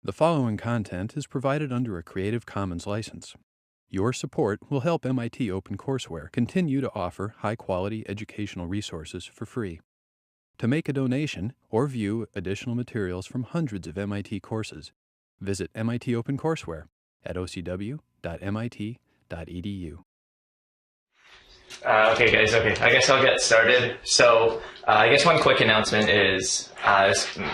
The following content is provided under a Creative Commons license. Your support will help MIT OpenCourseware continue to offer high-quality educational resources for free. To make a donation or view additional materials from hundreds of MIT courses, visit MIT OpenCourseware at ocw.mit.edu. Okay guys, I guess I'll get started. So I guess one quick announcement is,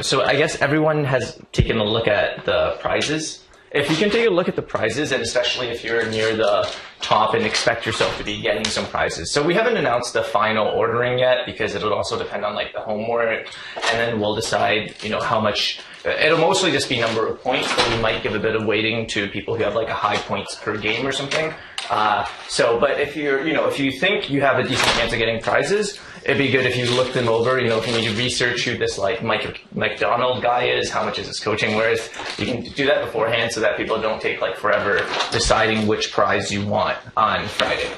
so I guess everyone has taken a look at the prizes. If you can take a look at the prizes, and especially if you're near the top and expect yourself to be getting some prizes. So we haven't announced the final ordering yet because it'll also depend on like the homework, and then we'll decide, how much. It'll mostly just be number of points, but we might give a bit of weighting to people who have like a high points per game or something. But if if you think you have a decent chance of getting prizes, it'd be good if you look them over. If you need to research who this like McDonald guy is, how much is his coaching worth, you can do that beforehand so that people don't take like forever deciding which prize you want on Friday.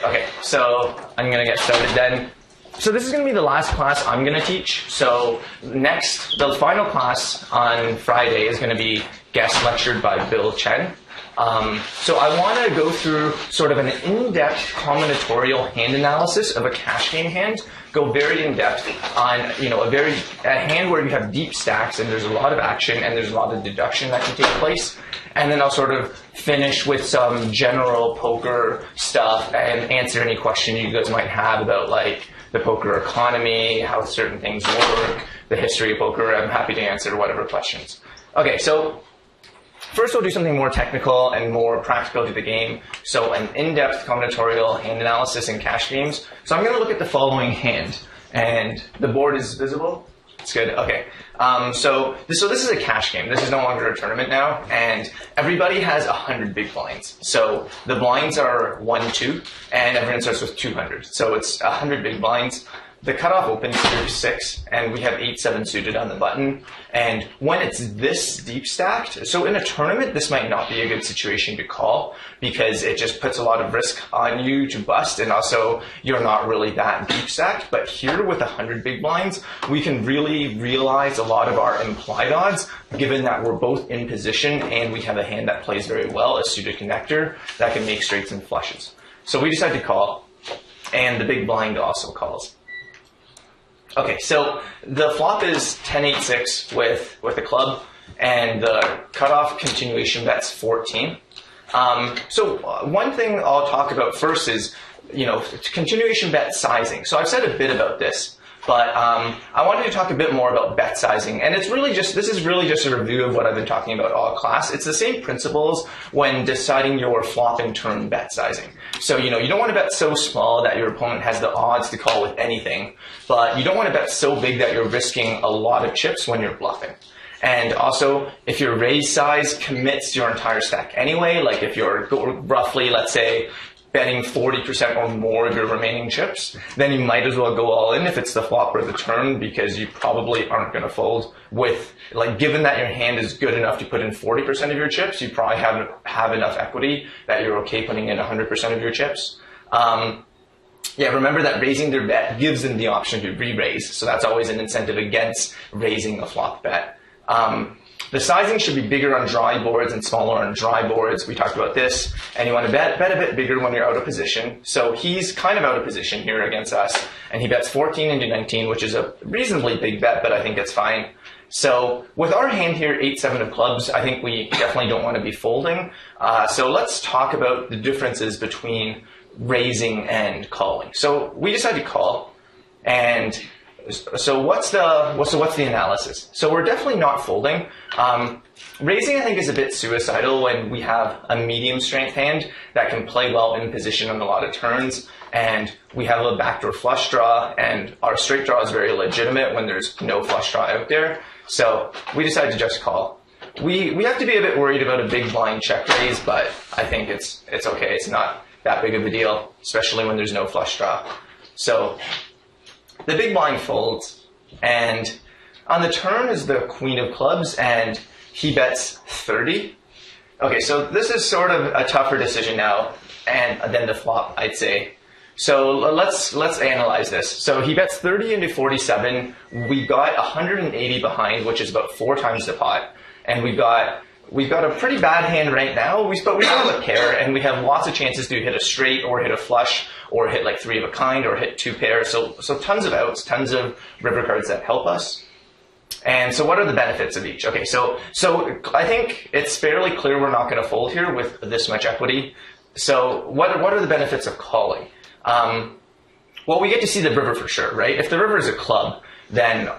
Okay, so I'm gonna get started then. So this is going to be the last class I'm going to teach. So next, the final class on Friday is going to be guest lectured by Bill Chen. So I want to go through sort of an in-depth combinatorial hand analysis of a cash game hand. Go very in-depth on a hand where you have deep stacks and there's a lot of action and there's a lot of deduction that can take place. And then I'll sort of finish with some general poker stuff and answer any question you guys might have about like the poker economy, how certain things work, the history of poker. I'm happy to answer whatever questions. Okay, so first we'll do something more technical and more practical to the game. So an in-depth combinatorial hand analysis in cash games. So I'm going to look at the following hand. And the board is visible? It's good, okay. So this is a cash game. This is no longer a tournament now, and everybody has 100 big blinds. So the blinds are 1, 2, and everyone starts with 200. So it's 100 big blinds. The cutoff opens through 6, and we have 8, 7 suited on the button. And when it's this deep stacked, so in a tournament, this might not be a good situation to call because it just puts a lot of risk on you to bust, and also you're not really that deep stacked. But here with 100 big blinds, we can really realize a lot of our implied odds, given that we're both in position and we have a hand that plays very well, a suited connector that can make straights and flushes. So we decide to call, and the big blind also calls. Okay, so the flop is 10-8-6 with a club, and the cutoff continuation bet's 14. So one thing I'll talk about first is, continuation bet sizing. So I've said a bit about this, but I wanted to talk a bit more about bet sizing, and this is really just a review of what I've been talking about all class. It's the same principles when deciding your flop and turn bet sizing. So, you don't want to bet so small that your opponent has the odds to call with anything, but you don't want to bet so big that you're risking a lot of chips when you're bluffing. And also, if your raise size commits your entire stack anyway, like if you're roughly, let's say, betting 40% or more of your remaining chips, then you might as well go all in if it's the flop or the turn, because you probably aren't going to fold with, given that your hand is good enough to put in 40% of your chips, you probably have enough equity that you're okay putting in 100% of your chips. Remember that raising their bet gives them the option to re-raise, so that's always an incentive against raising a flop bet. The sizing should be bigger on dry boards and smaller on dry boards. We talked about this. And you want to bet a bit bigger when you're out of position. So he's kind of out of position here against us. And he bets 14 into 19, which is a reasonably big bet, but I think it's fine. So with our hand here, 8-7 of clubs, I think we definitely don't want to be folding. So let's talk about the differences between raising and calling. So we decided to call, and so what's the analysis? So we're definitely not folding. Raising, I think, is a bit suicidal when we have a medium strength hand that can play well in position on a lot of turns, and we have a backdoor flush draw, and our straight draw is very legitimate when there's no flush draw out there. So we decided to just call. We have to be a bit worried about a big blind check raise, but I think it's okay. It's not that big of a deal, especially when there's no flush draw. So the big blind folds, and on the turn is the queen of clubs, and he bets 30. Okay, so this is sort of a tougher decision now, and then the flop, I'd say. So let's analyze this. So he bets 30 into 47. We got 180 behind, which is about 4 times the pot. and we've got a pretty bad hand right now, but we still have a pair, and we have lots of chances to hit a straight or hit a flush or hit like 3 of a kind or hit 2 pairs. So tons of outs, tons of river cards that help us. And so what are the benefits of each? Okay, so I think it's fairly clear we're not going to fold here with this much equity. So what are the benefits of calling? Well, we get to see the river for sure, right? If the river is a club, then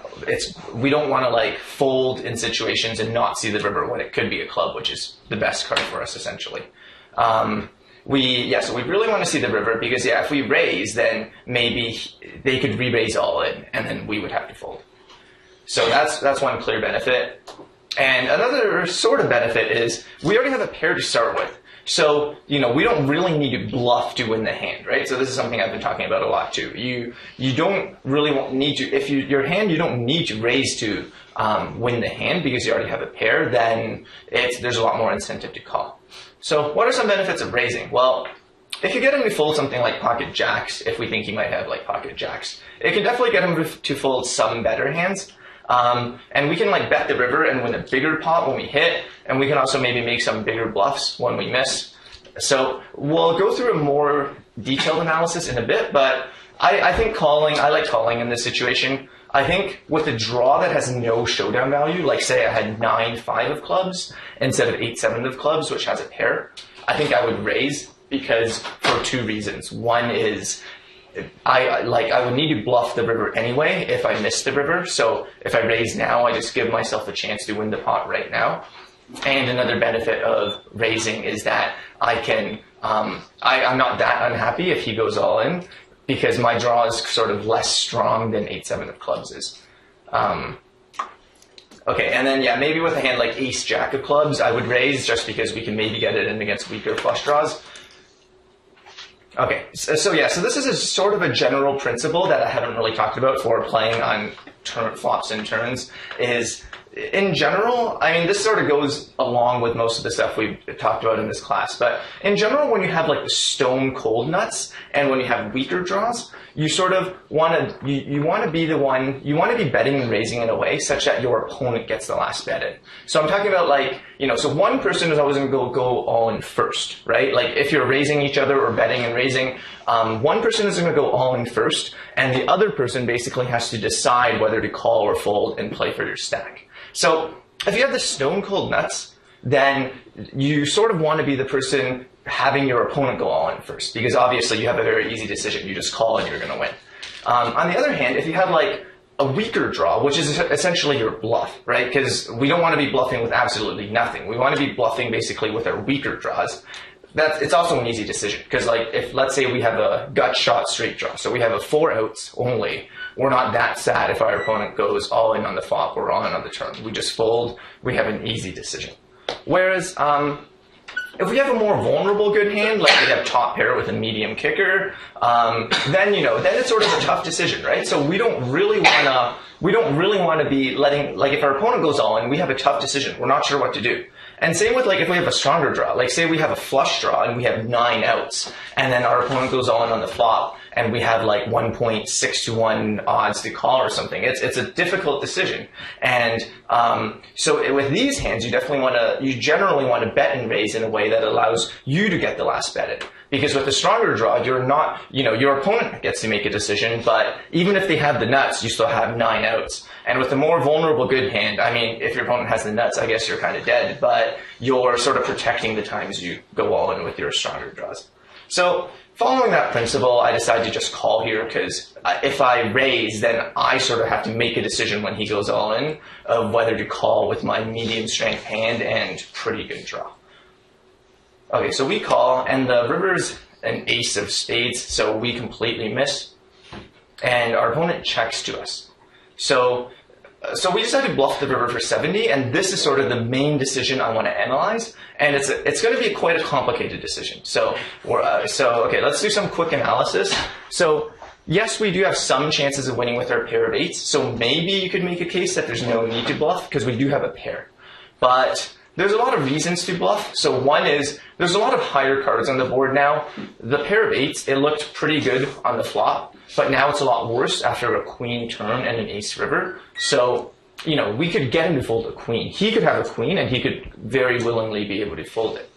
we don't want to like fold in situations and not see the river when it could be a club, which is the best card for us essentially. So we really want to see the river because if we raise, then maybe they could re-raise all in, and then we would have to fold. So that's one clear benefit. And another sort of benefit is we already have a pair to start with. So, we don't really need to bluff to win the hand, right? So this is something I've been talking about a lot too. You don't really need to, if your hand, you don't need to raise to win the hand because you already have a pair, then there's a lot more incentive to call. So what are some benefits of raising? Well, if you get him to fold something like pocket jacks, if we think he might have like pocket jacks, it can definitely get him to fold some better hands. And we can like bet the river and win a bigger pot when we hit, and we can also maybe make some bigger bluffs when we miss. So we'll go through a more detailed analysis in a bit, but I think I like calling in this situation. I think with a draw that has no showdown value, like say I had 9-5 of clubs instead of 8-7 of clubs, which has a pair, I think I would raise because for 2 reasons. One is I would need to bluff the river anyway if I miss the river. So if I raise now, I just give myself a chance to win the pot right now. And another benefit of raising is that I'm not that unhappy if he goes all in because my draw is sort of less strong than 8-7 of clubs is. Okay, and then maybe with a hand like ace jack of clubs, I would raise just because we can maybe get it in against weaker flush draws. Okay, so this is a sort of a general principle that I haven't really talked about for playing on flops and turns is, in general, I mean, this sort of goes along with most of the stuff we've talked about in this class, but in general, when you have like the stone cold nuts and when you have weaker draws, you sort of want to, you want to be the one, you want to be betting and raising in a way such that your opponent gets the last bet in. So I'm talking about like, so one person is always going to go all in first, right? Like if you're raising each other or betting and raising, one person is going to go all in first, and the other person basically has to decide whether to call or fold and play for your stack. So if you have the stone cold nuts, then you sort of want to be the person having your opponent go all in first, because obviously you have a very easy decision. You just call and you're going to win. On the other hand, if you have like a weaker draw, which is essentially your bluff, right? Because we don't want to be bluffing with absolutely nothing. We want to be bluffing basically with our weaker draws. It's also an easy decision, because like if let's say we have a gut shot straight draw, so we have a 4 outs only, we're not that sad if our opponent goes all in on the flop or all in on the turn. We just fold. We have an easy decision. Whereas if we have a more vulnerable good hand, like we have top pair with a medium kicker, then it's sort of a tough decision, right? So we don't really want to be letting, like if our opponent goes all in, we have a tough decision. We're not sure what to do. And same with like if we have a stronger draw, like say we have a flush draw and we have 9 outs, and then our opponent goes all in on the flop, and we have like 1.6 to 1 odds to call or something. It's a difficult decision. And so with these hands, you generally want to bet and raise in a way that allows you to get the last bet in. Because with a stronger draw, your opponent gets to make a decision, but even if they have the nuts, you still have 9 outs. And with a more vulnerable good hand, I mean, if your opponent has the nuts, I guess you're kind of dead, but you're sort of protecting the times you go all in with your stronger draws. So following that principle, I decided to just call here because if I raise, then I sort of have to make a decision when he goes all in of whether to call with my medium strength hand and pretty good draw. Okay, so we call, and the river's an ace of spades, so we completely miss, and our opponent checks to us. So we decided to bluff the river for 70, and this is sort of the main decision I want to analyze, and it's going to be quite a complicated decision. So okay, let's do some quick analysis. So yes, we do have some chances of winning with our pair of 8s, so maybe you could make a case that there's no need to bluff because we do have a pair. But there's a lot of reasons to bluff. So one is there's a lot of higher cards on the board now. The pair of 8s, it looked pretty good on the flop, but now it's a lot worse after a queen turn and an ace river. So we could get him to fold a queen. He could have a queen, and he could very willingly be able to fold it.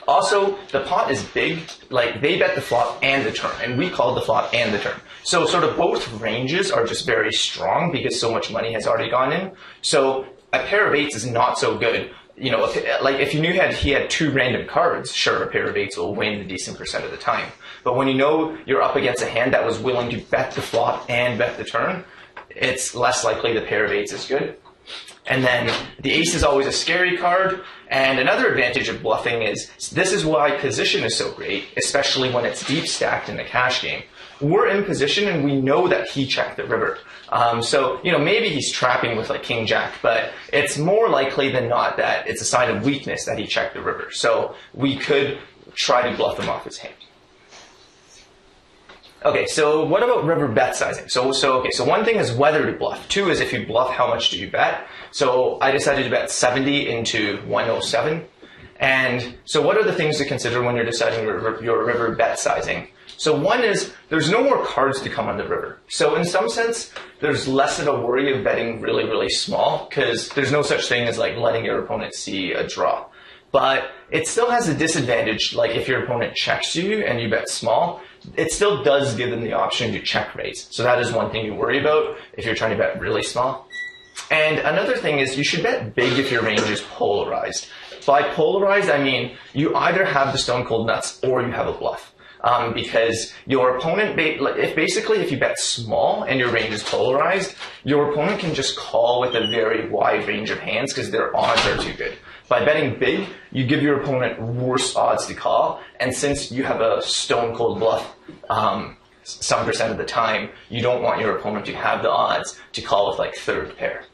Also, the pot is big. Like, they bet the flop and the turn, and we called the flop and the turn. So sort of both ranges are just very strong because so much money has already gone in. So a pair of eights is not so good. If you knew he had two random cards, sure, a pair of eights will win a decent percent of the time. But when you know you're up against a hand that was willing to bet the flop and bet the turn, it's less likely the pair of eights is good. And then the ace is always a scary card. And another advantage of bluffing is this is why position is so great, especially when it's deep stacked in the cash game. We're in position and we know that he checked the river. So maybe he's trapping with like king jack, but it's more likely than not that it's a sign of weakness that he checked the river. So we could try to bluff him off his hand. Okay, so what about river bet sizing? So one thing is whether to bluff. Two is if you bluff, how much do you bet? So I decided to bet 70 into 107. And so what are the things to consider when you're deciding your river bet sizing? So one is there's no more cards to come on the river. So in some sense, there's less of a worry of betting really, really small because there's no such thing as like letting your opponent see a draw. But it still has a disadvantage, like if your opponent checks you and you bet small, it still does give them the option to check raise. So that is one thing you worry about if you're trying to bet really small. And another thing is you should bet big if your range is polarized. By polarized, I mean you either have the stone cold nuts or you have a bluff. Because your opponent, if you bet small and your range is polarized, your opponent can just call with a very wide range of hands because their odds are too good. By betting big, you give your opponent worse odds to call, and since you have a stone cold bluff some percent of the time, you don't want your opponent to have the odds to call with like third pair.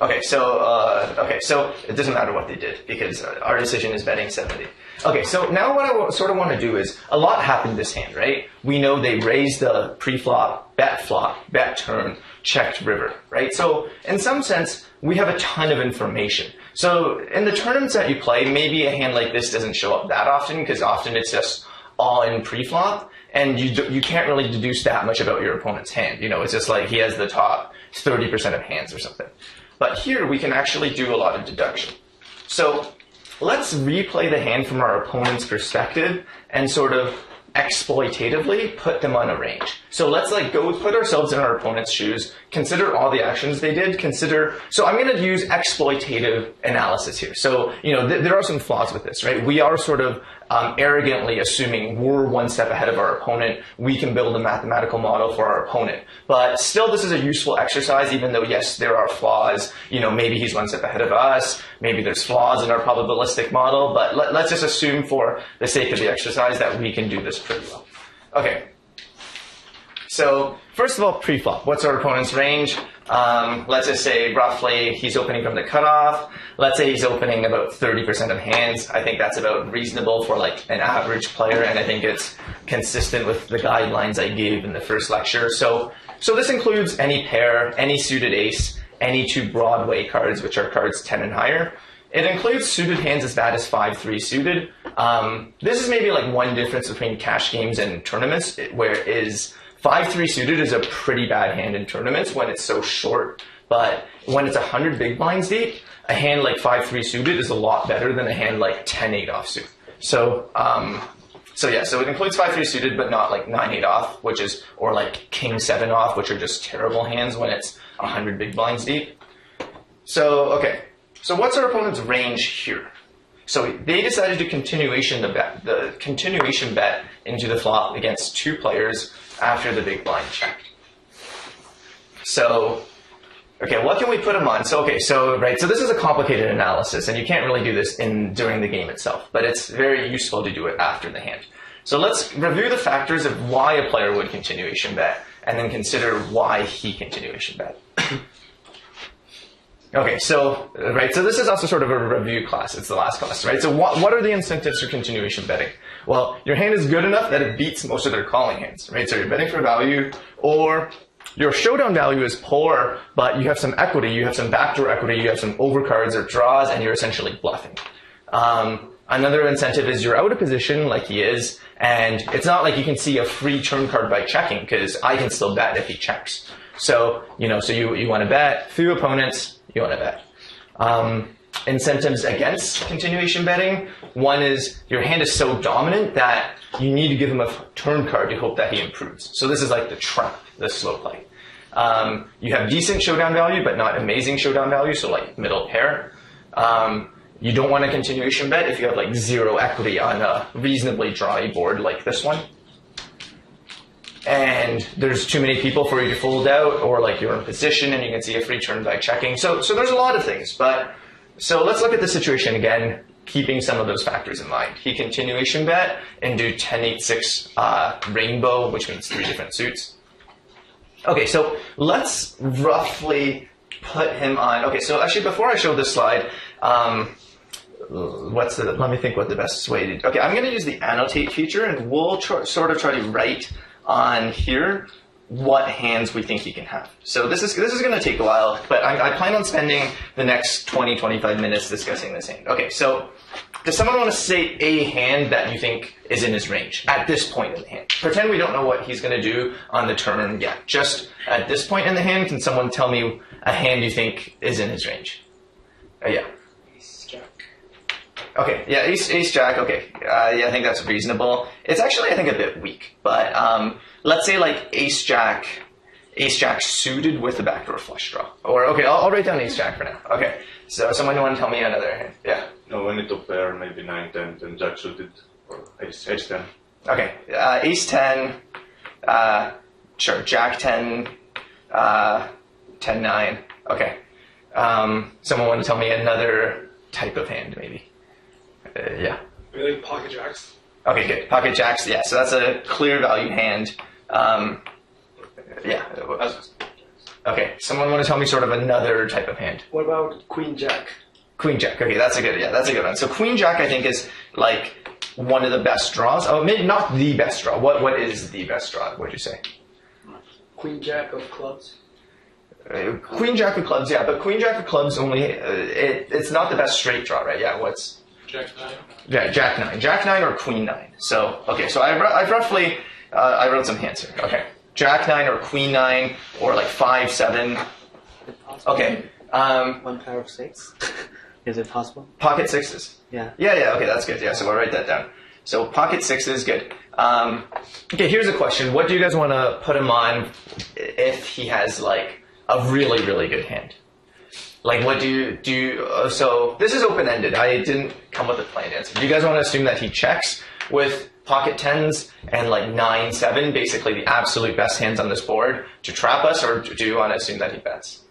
Okay, so it doesn't matter what they did because our decision is betting 70. Okay, so now what I sort of want to do is, a lot happened this hand, right? We know they raised the pre-flop, bet turn, checked river, right? So in some sense, we have a ton of information. So in the tournaments that you play, maybe a hand like this doesn't show up that often because often it's just all in pre-flop and you can't really deduce that much about your opponent's hand. It's just like he has the top 30% of hands or something. But here we can actually do a lot of deduction. So let's replay the hand from our opponent's perspective and sort of exploitatively put them on a range. So let's go put ourselves in our opponent's shoes, consider all the actions they did, so I'm going to use exploitative analysis here. So, there are some flaws with this, right? We are sort of arrogantly assuming we're one step ahead of our opponent. We can build a mathematical model for our opponent. But still, this is a useful exercise, even though, yes, there are flaws. Maybe he's one step ahead of us. Maybe there's flaws in our probabilistic model. But let's just assume for the sake of the exercise that we can do this pretty well. Okay. So first of all, pre-flop. What's our opponent's range? Let's just say roughly he's opening from the cutoff. Let's say he's opening about 30% of hands. I think that's about reasonable for like an average player, and I think it's consistent with the guidelines I gave in the first lecture. So this includes any pair, any suited ace, any two Broadway cards, which are cards 10 and higher. It includes suited hands as bad as 5-3 suited. This is maybe like one difference between cash games and tournaments, where 5-3 suited is a pretty bad hand in tournaments when it's so short, but when it's 100 big blinds deep, a hand like 5-3 suited is a lot better than a hand like 10-8 offsuit. So it includes 5-3 suited, but not like 9-8 off, or like king-7 off, which are just terrible hands when it's 100 big blinds deep. So what's our opponent's range here? So they decided to continuation bet into the flop against two players after the big blind check. So, what can we put them on? So this is a complicated analysis, and you can't really do this during the game itself, but it's very useful to do it after the hand. So let's review the factors of why a player would continuation bet, and then consider why he continuation bet. So this is also sort of a review class. It's the last class, right? So what are the incentives for continuation betting? Well, your hand is good enough that it beats most of their calling hands, right? So you're betting for value, or your showdown value is poor, but you have some equity, you have some backdoor equity, you have some overcards or draws, and you're essentially bluffing. Another incentive is you're out of position like he is, and it's not like you can see a free turn card by checking, because I can still bet if he checks. So, so you want to bet, few opponents, you want to bet. Incentives against continuation betting. One is your hand is so dominant that you need to give him a turn card to hope that he improves. So this is like the trap, the slow play. You have decent showdown value, but not amazing showdown value, so like middle pair. You don't want a continuation bet if you have like zero equity on a reasonably drawy board like this one. And there's too many people for you to fold out, or like you're in position and you can see a free turn by checking. So there's a lot of things, so let's look at the situation again, keeping some of those factors in mind. He continuation bet and do 10-8-6 rainbow, which means 3 different suits. Okay, so let's roughly put him on. Okay, so actually before I show this slide, let me think what the best way to do. Okay, I'm going to use the annotate feature, and we'll sort of try to write on here what hands we think he can have. So this is going to take a while, but I plan on spending the next 20-25 minutes discussing this hand. Okay, so does someone want to say a hand that you think is in his range at this point in the hand? Pretend we don't know what he's going to do on the turn yet. Just at this point in the hand, can someone tell me a hand you think is in his range? Yeah. Ace Jack. Okay, yeah, Ace Jack, okay. Yeah, I think that's reasonable. It's actually, I think, a bit weak, but let's say like Ace Jack suited with the backdoor flush draw. Or, okay, I'll write down Ace Jack for now. Okay, so someone want to tell me another hand? Yeah. No, we need to pair maybe 9-10 and Jack suited, or Ace-10. Okay, Ace-10, sure, Jack-10, 10-9, okay. Someone want to tell me another type of hand, maybe? Yeah. We like pocket jacks. Okay, good. Pocket jacks, yeah, so that's a clear value hand. Yeah. Okay, someone want to tell me sort of another type of hand? What about queen jack? Queen jack, okay, that's a good one. So queen jack, I think, is like one of the best draws. Oh, maybe not the best draw. What is the best draw, would you say? Queen jack of clubs. Queen jack of clubs, yeah, but queen jack of clubs only, it's not the best straight draw, right? Yeah, what's? Jack 9. Yeah, Jack 9. Jack 9 or Queen 9. So, okay, so I've roughly, I wrote some hands here. Okay, Jack 9 or Queen 9 or like 5-7. Okay. One pair of 6. Is it possible? Pocket 6s. Yeah. Yeah, okay, that's good. Yeah, so we'll write that down. So pocket 6s, good. Okay, here's a question. What do you guys want to put him on if he has like a really, really good hand? Like, what do you so this is open-ended. I didn't come with a planned answer. Do you guys want to assume that he checks with pocket 10s and like 9-7, basically the absolute best hands on this board to trap us, or do you want to assume that he bets?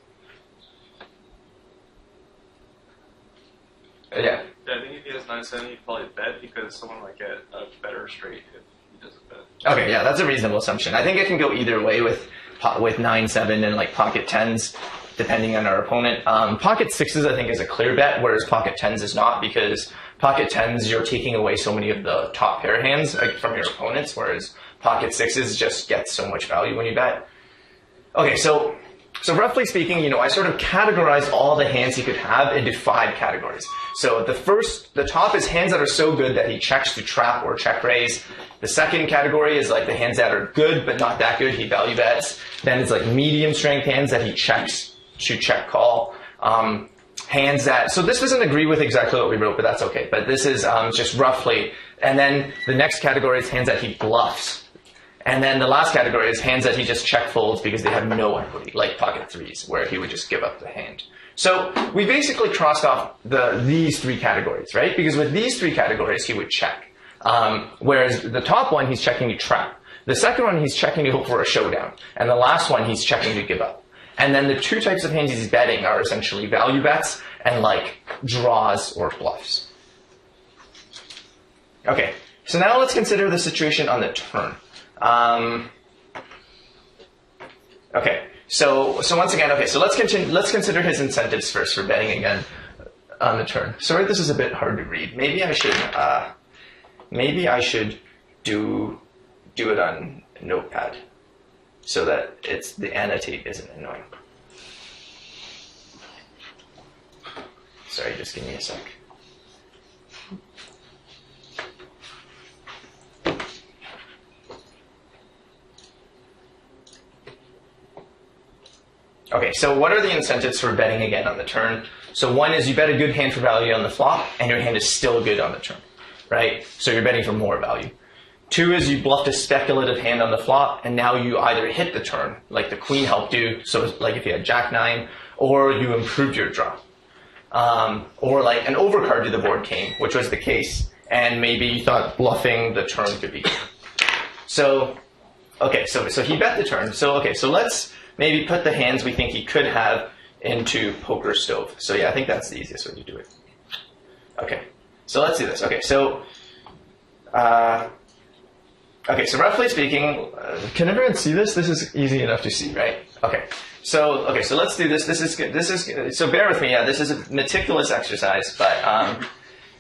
Yeah. Yeah, I think if he has 9-7, he'd probably bet because someone might get a better straight if he doesn't bet. Okay, yeah, that's a reasonable assumption. I think it can go either way with 9-7 and like pocket 10s, depending on our opponent. Pocket 6s, I think, is a clear bet, whereas pocket 10s is not, because pocket 10s, you're taking away so many of the top pair hands from your opponents, whereas pocket 6s just get so much value when you bet. Okay, so roughly speaking, I sort of categorize all the hands he could have into 5 categories. So the top is hands that are so good that he checks to trap or check raise. The second category is like the hands that are good but not that good, he value bets. Then it's like medium strength hands that he checks to check call. Hands that, so this doesn't agree with exactly what we wrote, but that's okay. But this is just roughly. And then the next category is hands that he bluffs. And then the last category is hands that he just check folds because they have no equity, like pocket 3s, where he would just give up the hand. So we basically crossed off these 3 categories, right? Because with these 3 categories, he would check. Whereas the top one, he's checking to trap. The second one, he's checking to hope for a showdown. And the last one, he's checking to give up. And then the 2 types of hands he's betting are essentially value bets and like draws or bluffs. Okay, so now let's consider the situation on the turn. Okay, so once again, okay, so let's consider his incentives first for betting again on the turn. Sorry, this is a bit hard to read. Maybe I should do it on Notepad so that the annotate isn't annoying. Sorry, just give me a sec. Okay, so what are the incentives for betting again on the turn? So one is you bet a good hand for value on the flop, and your hand is still good on the turn, right? So you're betting for more value. Two is you bluffed a speculative hand on the flop, and now you either hit the turn, like the queen helped you, so like if you had jack-9, or you improved your draw. Or like an overcard to the board came, which was the case, and maybe you thought bluffing the turn could be good. So, okay, so he bet the turn. So, okay, so let's maybe put the hands we think he could have into poker stove. So yeah, I think that's the easiest way to do it. Okay, so let's do this. Okay, so roughly speaking, can everyone see this? This is easy enough to see, right? Okay, so let's do this. This is good. So bear with me. Yeah, this is a meticulous exercise, but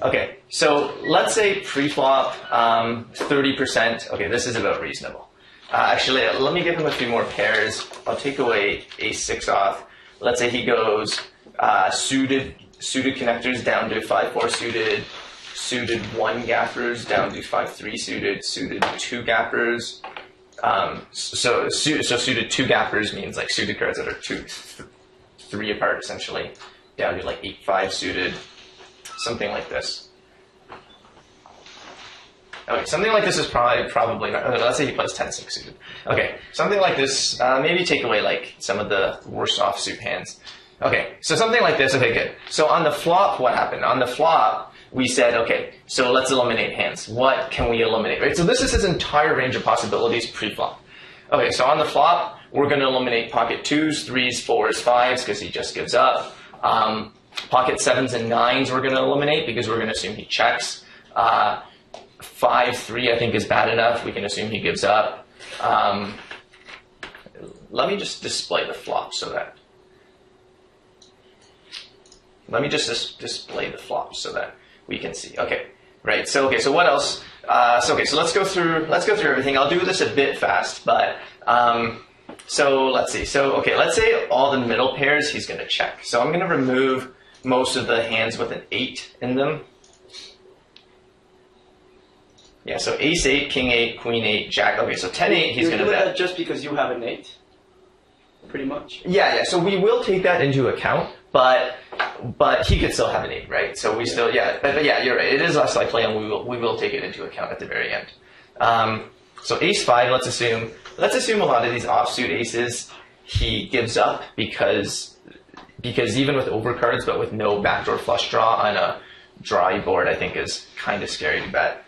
okay. So let's say pre-flop 30%. Okay, this is about reasonable. Actually, let me give him a few more pairs. I'll take away ace-6 off. Let's say he goes suited connectors down to 5-4 suited, suited 1 gappers down to 5-3 suited, suited 2 gappers. So suited 2 gappers means like suited cards that are 3 apart essentially, down to like 8-5 suited, something like this. Okay, something like this is probably not. Let's say he plays 10-6 suited. Okay, something like this. Maybe take away like some of the worse offsuit hands. Okay, so something like this. Okay, good. So on the flop, what happened? On the flop, we said, okay, so let's eliminate hands. What can we eliminate? Right. So this is his entire range of possibilities pre-flop. Okay, so on the flop, we're going to eliminate pocket 2s, 3s, 4s, 5s because he just gives up. Pocket 7s and 9s we're going to eliminate because we're going to assume he checks. 5-3 I think is bad enough. We can assume he gives up. Let me just display the flop so that. Let me just display the flop so that we can see. Okay, right. So so what else? So let's go through everything. I'll do this a bit fast, but so let's see. So let's say all the middle pairs he's going to check. So I'm going to remove most of the hands with an 8 in them. Yeah, so ace-8, king-8, queen-8, jack. Okay, so 10-8 he's going to bet. That just because you have an 8, pretty much. Yeah. So we will take that into account, but he could still have an 8, right? So we still, but yeah, you're right. It is less likely, and we will take it into account at the very end. So ace-5, let's assume a lot of these offsuit aces he gives up because even with overcards, but with no backdoor flush draw on a drawy board, I think is kind of scary to bet.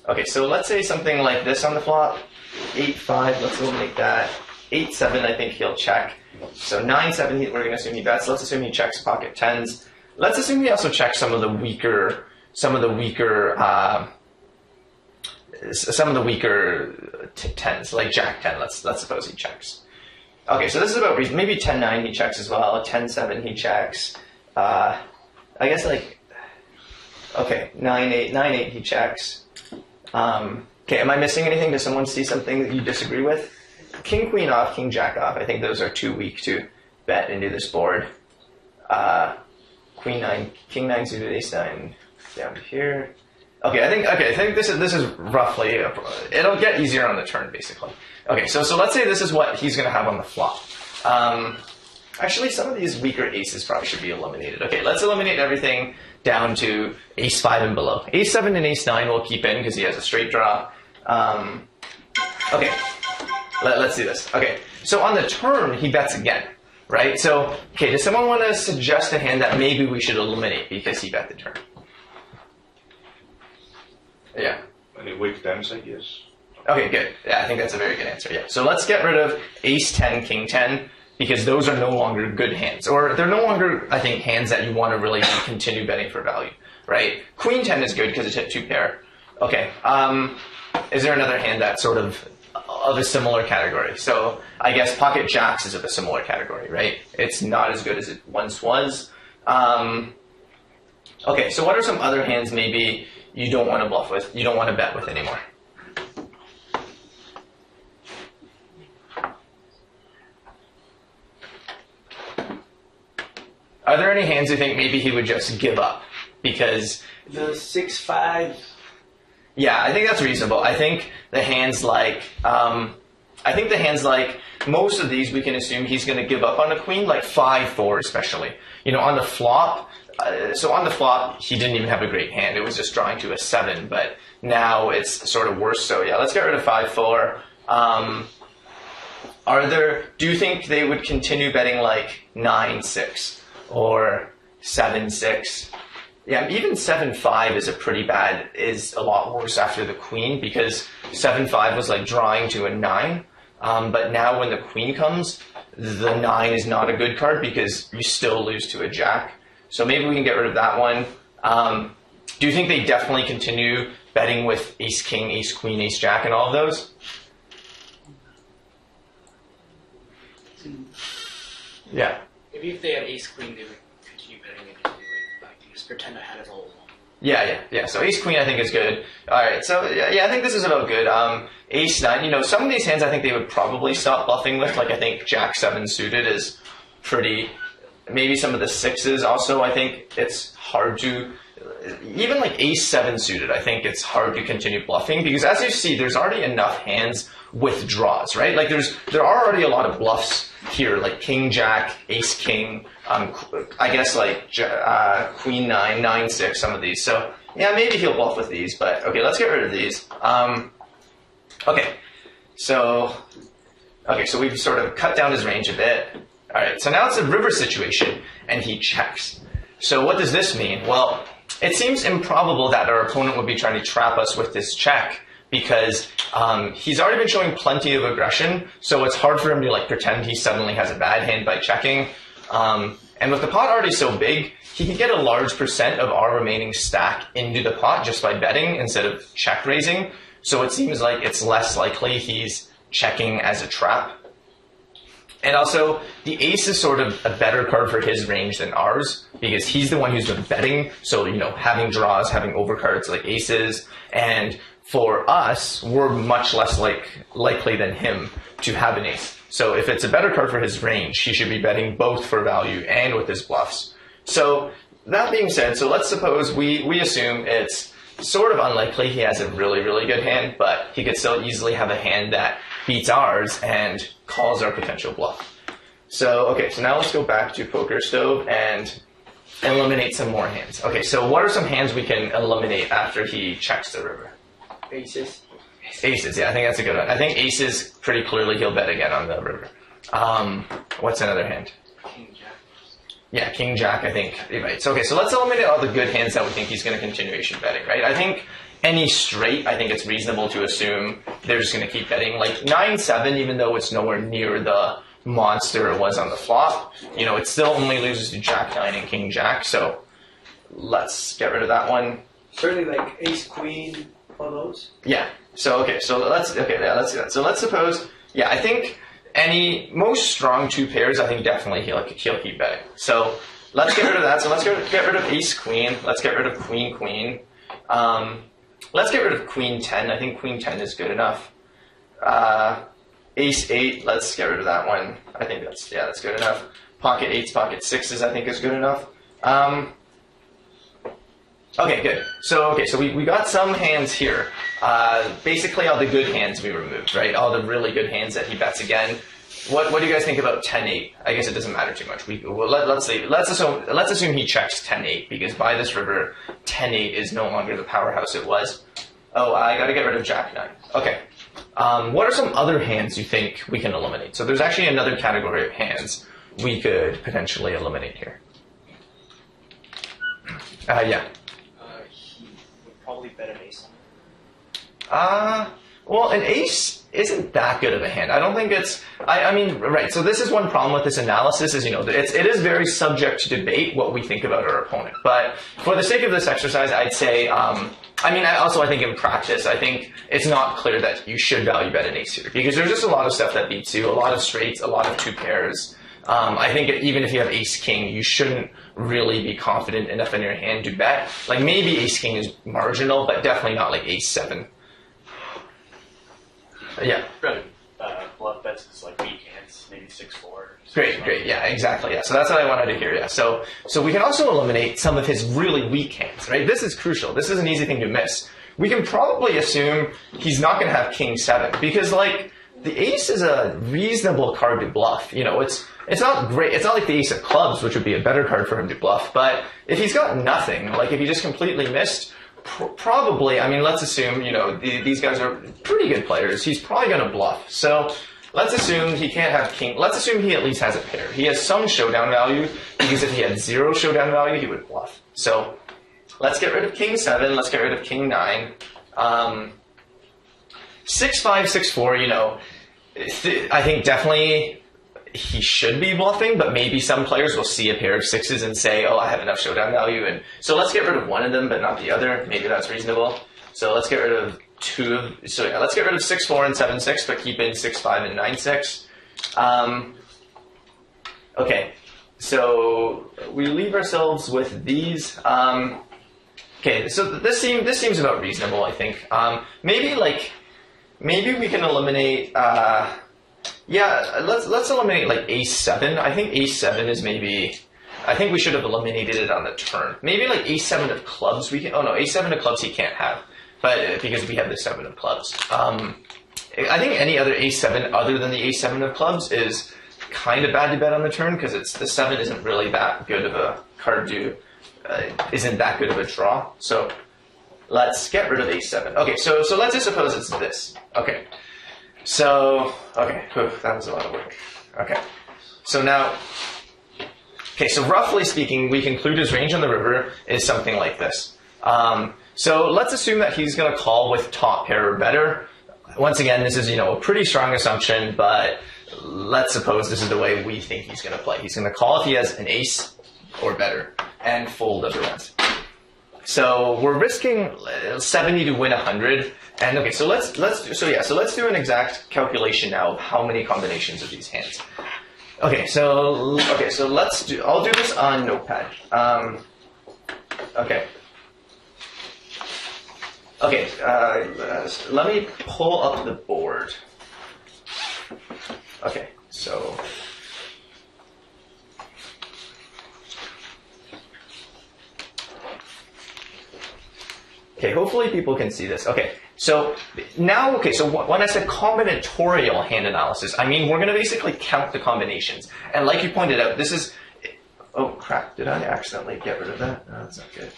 Okay, so let's say something like this on the flop. 8-5, let's eliminate that. 8-7, I think he'll check. So 9-7, we're going to assume he bets. Let's assume he checks pocket 10s. Let's assume he also checks some of the weaker tens, like jack 10. Let's suppose he checks. Okay, so this is about reason. Maybe 10-9 he checks as well. 10-7 he checks. I guess like. Okay, 9-8 he checks. Okay, am I missing anything? Does someone see something that you disagree with? King, queen off, king, jack off. I think those are too weak to bet into this board. Queen 9, king 9 suited, ace 9 down to here. Okay, I think this is roughly. It'll get easier on the turn, basically. Okay, so let's say this is what he's going to have on the flop. Actually, some of these weaker aces probably should be eliminated. Okay, let's eliminate everything down to ace-5 and below. Ace-7 and ace-9 we'll keep in because he has a straight draw. Okay, let's do this. Okay, so on the turn, he bets again, right? So, okay, does someone want to suggest a hand that maybe we should eliminate because he bet the turn? Yeah. Any weak tens, I guess. Okay, good. Yeah, I think that's a very good answer, yeah. So let's get rid of ace-10, king-10. Because those are no longer good hands. Or they're no longer, I think, hands that you want to really continue betting for value, right? Queen 10 is good because it's hit 2 pair. Okay, is there another hand that's sort of a similar category? So I guess pocket jacks is of a similar category, right? It's not as good as it once was. Okay, so what are some other hands maybe you don't want to bluff with, you don't want to bet with anymore? Are there any hands you think maybe he would just give up? Because the 6-5. Yeah, I think that's reasonable. I think the hands like I think the hands like most of these, we can assume he's going to give up on a queen, like 5-4 especially. On the flop, on the flop, he didn't even have a great hand. It was just drawing to a 7, but now it's sort of worse. So yeah, let's get rid of 5-4. Do you think they would continue betting like 9-6 or 7-6? Yeah, even 7-5 is a lot worse after the queen, because 7-5 was like drawing to a 9. But now when the queen comes, the 9 is not a good card because you still lose to a jack. So maybe we can get rid of that one. Do you think they definitely continue betting with ace king, ace queen, ace jack, and all of those? Yeah. Maybe if they had ace queen, they would continue betting it and just pretend I had it all along. Yeah. So ace queen I think is good. All right. So yeah, I think this is about good. Ace 9. Some of these hands I think they would probably stop bluffing with. Like I think jack 7 suited is pretty. Maybe some of the 6s also. I think it's hard to. Even like ace 7 suited, I think it's hard to continue bluffing because as you see, there's already enough hands with draws, right? Like there are already a lot of bluffs here, like king jack, ace king. I guess like queen 9, 9-6, some of these. So yeah, maybe he'll bluff with these, but okay, let's get rid of these. So we've sort of cut down his range a bit. All right, so now it's a river situation, and he checks. So what does this mean? Well, it seems improbable that our opponent would be trying to trap us with this check because he's already been showing plenty of aggression, so it's hard for him to like pretend he suddenly has a bad hand by checking. And with the pot already so big, he can get a large percent of our remaining stack into the pot just by betting instead of check raising. So it seems like it's less likely he's checking as a trap. And also, the ace is sort of a better card for his range than ours because he's the one who's been betting. So, having draws, having overcards like aces. And for us, we're much less likely than him to have an ace. So if it's a better card for his range, he should be betting both for value and with his bluffs. So that being said, so let's suppose we assume it's sort of unlikely he has a really, really good hand, but he could still easily have a hand that beats ours and calls our potential bluff. So now let's go back to Poker Stove and eliminate some more hands. Okay, so what are some hands we can eliminate after he checks the river? Aces. Aces, yeah, I think that's a good one. I think aces, pretty clearly he'll bet again on the river. What's another hand? King jack. Yeah, king jack, I think. Right. So let's eliminate all the good hands that we think he's going to continuation betting, right? I think any straight, I think it's reasonable to assume they're just going to keep betting. Like 9-7, even though it's nowhere near the monster it was on the flop, it still only loses to jack 9 and king jack, so let's get rid of that one. Certainly like ace queen, all those. Yeah. So let's do that. So let's suppose, I think most strong 2 pairs, I think definitely he'll keep betting. So let's get rid of that. So let's get rid of ace queen. Let's get rid of queen queen. Let's get rid of queen 10. I think queen 10 is good enough. Ace 8. Let's get rid of that one. I think that's good enough. Pocket 8s, pocket 6s, I think is good enough. Okay, good. So we got some hands here. Basically all the good hands we removed, right? All the really good hands that he bets again. What do you guys think about 10-8? I guess it doesn't matter too much. Let's assume he checks 10-8 because by this river, 10-8 is no longer the powerhouse it was. Oh, I got to get rid of jack 9. Okay. What are some other hands you think we can eliminate? So there's actually another category of hands we could potentially eliminate here. Yeah. He would probably bet an ace on it. Well, an ace isn't that good of a hand. I don't think it's, I mean, right, so this is one problem with this analysis is, it is very subject to debate what we think about our opponent. But for the sake of this exercise, I'd say, I think in practice, I think it's not clear that you should value bet an ace here because there's just a lot of stuff that beats you, a lot of straights, a lot of 2 pairs. I think even if you have ace king, you shouldn't really be confident enough in your hand to bet. Like maybe ace king is marginal, but definitely not like ace 7. Yeah. Rather bluff bets is like weak hands, maybe 6-4. Great, yeah, exactly, yeah. So that's what I wanted to hear, yeah. So we can also eliminate some of his really weak hands, right? This is crucial. This is an easy thing to miss. We can probably assume he's not going to have king 7 because the ace is a reasonable card to bluff. You know, it's not great. It's not like the ace of clubs, which would be a better card for him to bluff. But if he's got nothing, like if he just completely missed, probably, I mean, let's assume, you know, these guys are pretty good players. He's probably going to bluff. So let's assume he can't have king. Let's assume he at least has a pair. He has some showdown value, because if he had 0 showdown value, he would bluff. So let's get rid of king 7. Let's get rid of king 9. 6-5, 6-4, you know, I think definitely he should be bluffing, but maybe some players will see a pair of 6s and say, oh, I have enough showdown value. And so let's get rid of one of them, but not the other. Maybe that's reasonable. So let's get rid of 2 of, so yeah, let's get rid of 6-4 and 7-6, but keep in 6-5 and 9-6. Okay, so we leave ourselves with these. Okay, so this seems about reasonable, I think. Maybe we can eliminate, yeah, let's eliminate like ace 7. I think ace 7 is maybe, I think we should have eliminated it on the turn. Maybe like ace 7 of clubs we can, oh no, ace 7 of clubs he can't have, but because we have the 7 of clubs. I think any other ace 7 other than the ace 7 of clubs is kind of bad to bet on the turn, because it's the 7 isn't really that good of a card to, isn't that good of a draw. So let's get rid of ace 7. Okay, so let's just suppose it's this. Okay, so, okay, that was a lot of work. Okay, so now, okay, so roughly speaking, we conclude his range on the river is something like this. So let's assume that he's going to call with top pair or better. Once again, this is, you know, a pretty strong assumption, but let's suppose this is the way we think he's going to play. He's going to call if he has an ace or better, and fold otherwise. So we're risking 70 to win 100. And okay, so let's do an exact calculation now of how many combinations of these hands. Okay, so I'll do this on Notepad. Okay. Okay, let me pull up the board. Okay, so okay, hopefully people can see this. Okay, so now, okay, so when I said combinatorial hand analysis, I mean we're going to basically count the combinations. And like you pointed out, this is, oh crap, did I accidentally get rid of that? No, that's not good.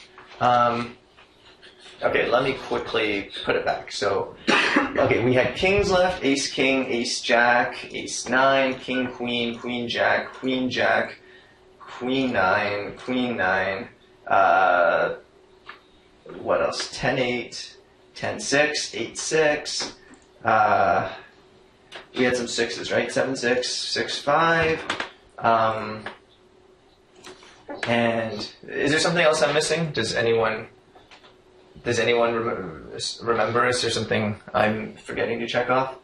Okay, let me quickly put it back. So, okay, we had kings left, ace king, ace jack, ace 9, king queen, queen jack, queen queen 9, what else? 10-8, 10-6, 8-6. We had some 6s, right? 7-6, 6-5. And is there something else I'm missing? Does anyone remember? Is there something I'm forgetting to check off?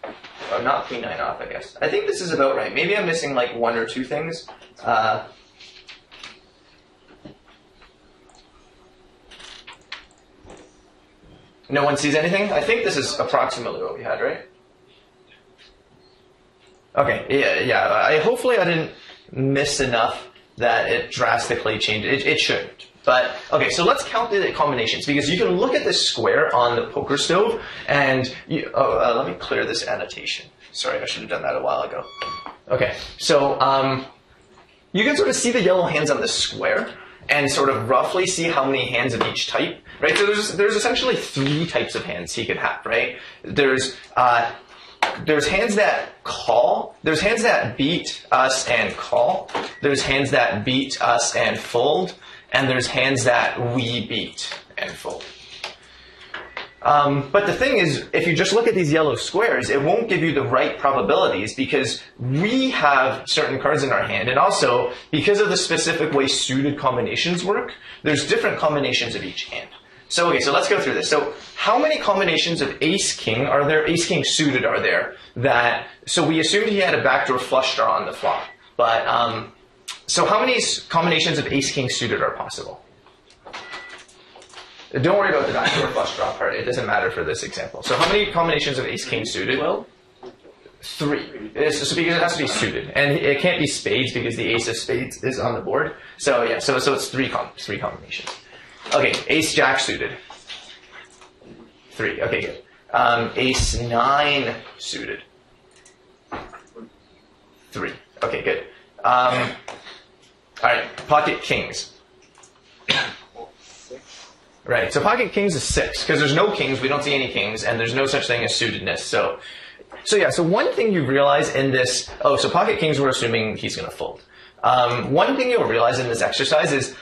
Oh, not queen 9 off, I guess. I think this is about right. Maybe I'm missing like 1 or 2 things. No one sees anything? I think this is approximately what we had, right? Okay, yeah. Hopefully I didn't miss enough that it drastically changed. It shouldn't. But, okay, so let's count the combinations, because you can look at this square on the poker stove, and let me clear this annotation. Sorry, I should have done that a while ago. Okay, so you can sort of see the yellow hands on the square, and sort of roughly see how many hands of each type, right? So there's essentially 3 types of hands he could have, right? There's hands that call, there's hands that beat us and call, there's hands that beat us and fold, and there's hands that we beat and fold. But the thing is, if you just look at these yellow squares, it won't give you the right probabilities, because we have certain cards in our hand, and also, because of the specific way suited combinations work, there's different combinations of each hand. So, okay, so let's go through this. So, how many combinations of ace-king are there, ace-king suited are there, so we assumed he had a backdoor flush draw on the flop, but, so how many combinations of ace-king suited are possible? Don't worry about the backdoor flush draw part. It doesn't matter for this example. So how many combinations of ace-king suited? 12? 3. So because it has to be suited. And it can't be spades because the ace of spades is on the board. So yeah, so it's 3 combinations. Okay, ace-jack suited. 3. Okay, good. Ace 9 suited. 3. Okay, good. All right, pocket kings. Right, so pocket kings is 6, because there's no kings, we don't see any kings, and there's no such thing as suitedness. So one thing you realize in this, so pocket kings, we're assuming he's going to fold. One thing you'll realize in this exercise is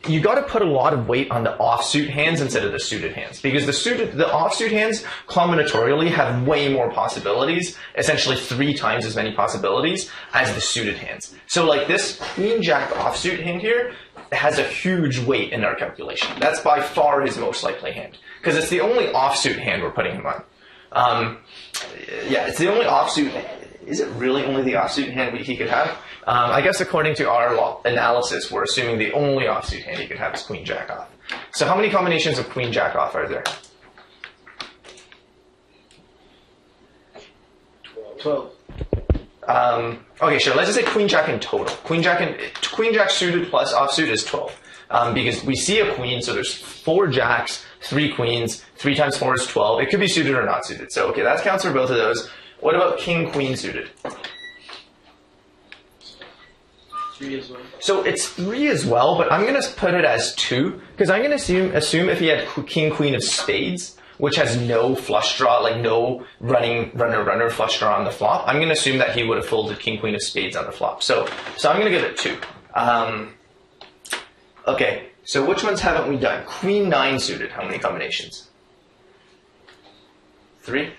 you got to put a lot of weight on the offsuit hands instead of the suited hands, because the offsuit hands combinatorially have way more possibilities, essentially 3 times as many possibilities as the suited hands. So like this queen jack offsuit hand here has a huge weight in our calculation. That's by far his most likely hand, because it's the only offsuit hand we're putting him on. Yeah, it's the only offsuit. Is it really only the offsuit hand he could have? I guess according to our analysis, we're assuming the only offsuit hand he could have is queen jack off. So how many combinations of queen jack off are there? 12. Okay, sure. Let's just say queen jack in total. Queen jack suited plus offsuit is 12. Because we see a queen, so there's 4 jacks, 3 queens, 3 times 4 is 12. It could be suited or not suited. So okay, that counts for both of those. What about king queen suited? 3 as well. So it's 3 as well, but I'm going to put it as 2, because I'm going to assume if he had king queen of spades, which has no flush draw, like no runner flush draw on the flop, I'm going to assume that he would have folded king queen of spades on the flop. So I'm going to give it 2. Okay, so which ones haven't we done? Queen 9 suited, how many combinations? 3?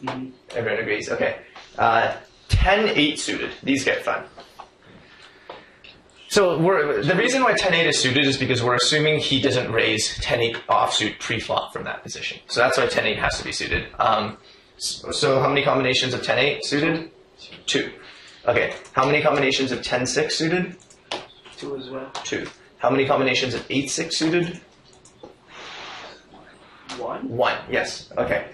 Mm-hmm. Everyone agrees, okay. 10-8 suited, these get fun. So the reason why 10-8 is suited is because we're assuming he doesn't raise 10-8 offsuit pre-flop from that position. So that's why 10-8 has to be suited. So how many combinations of 10-8 suited? 2. Okay, how many combinations of 10-6 suited? 2 as well. 2. How many combinations of 8-6 suited? 1. 1, yes, okay.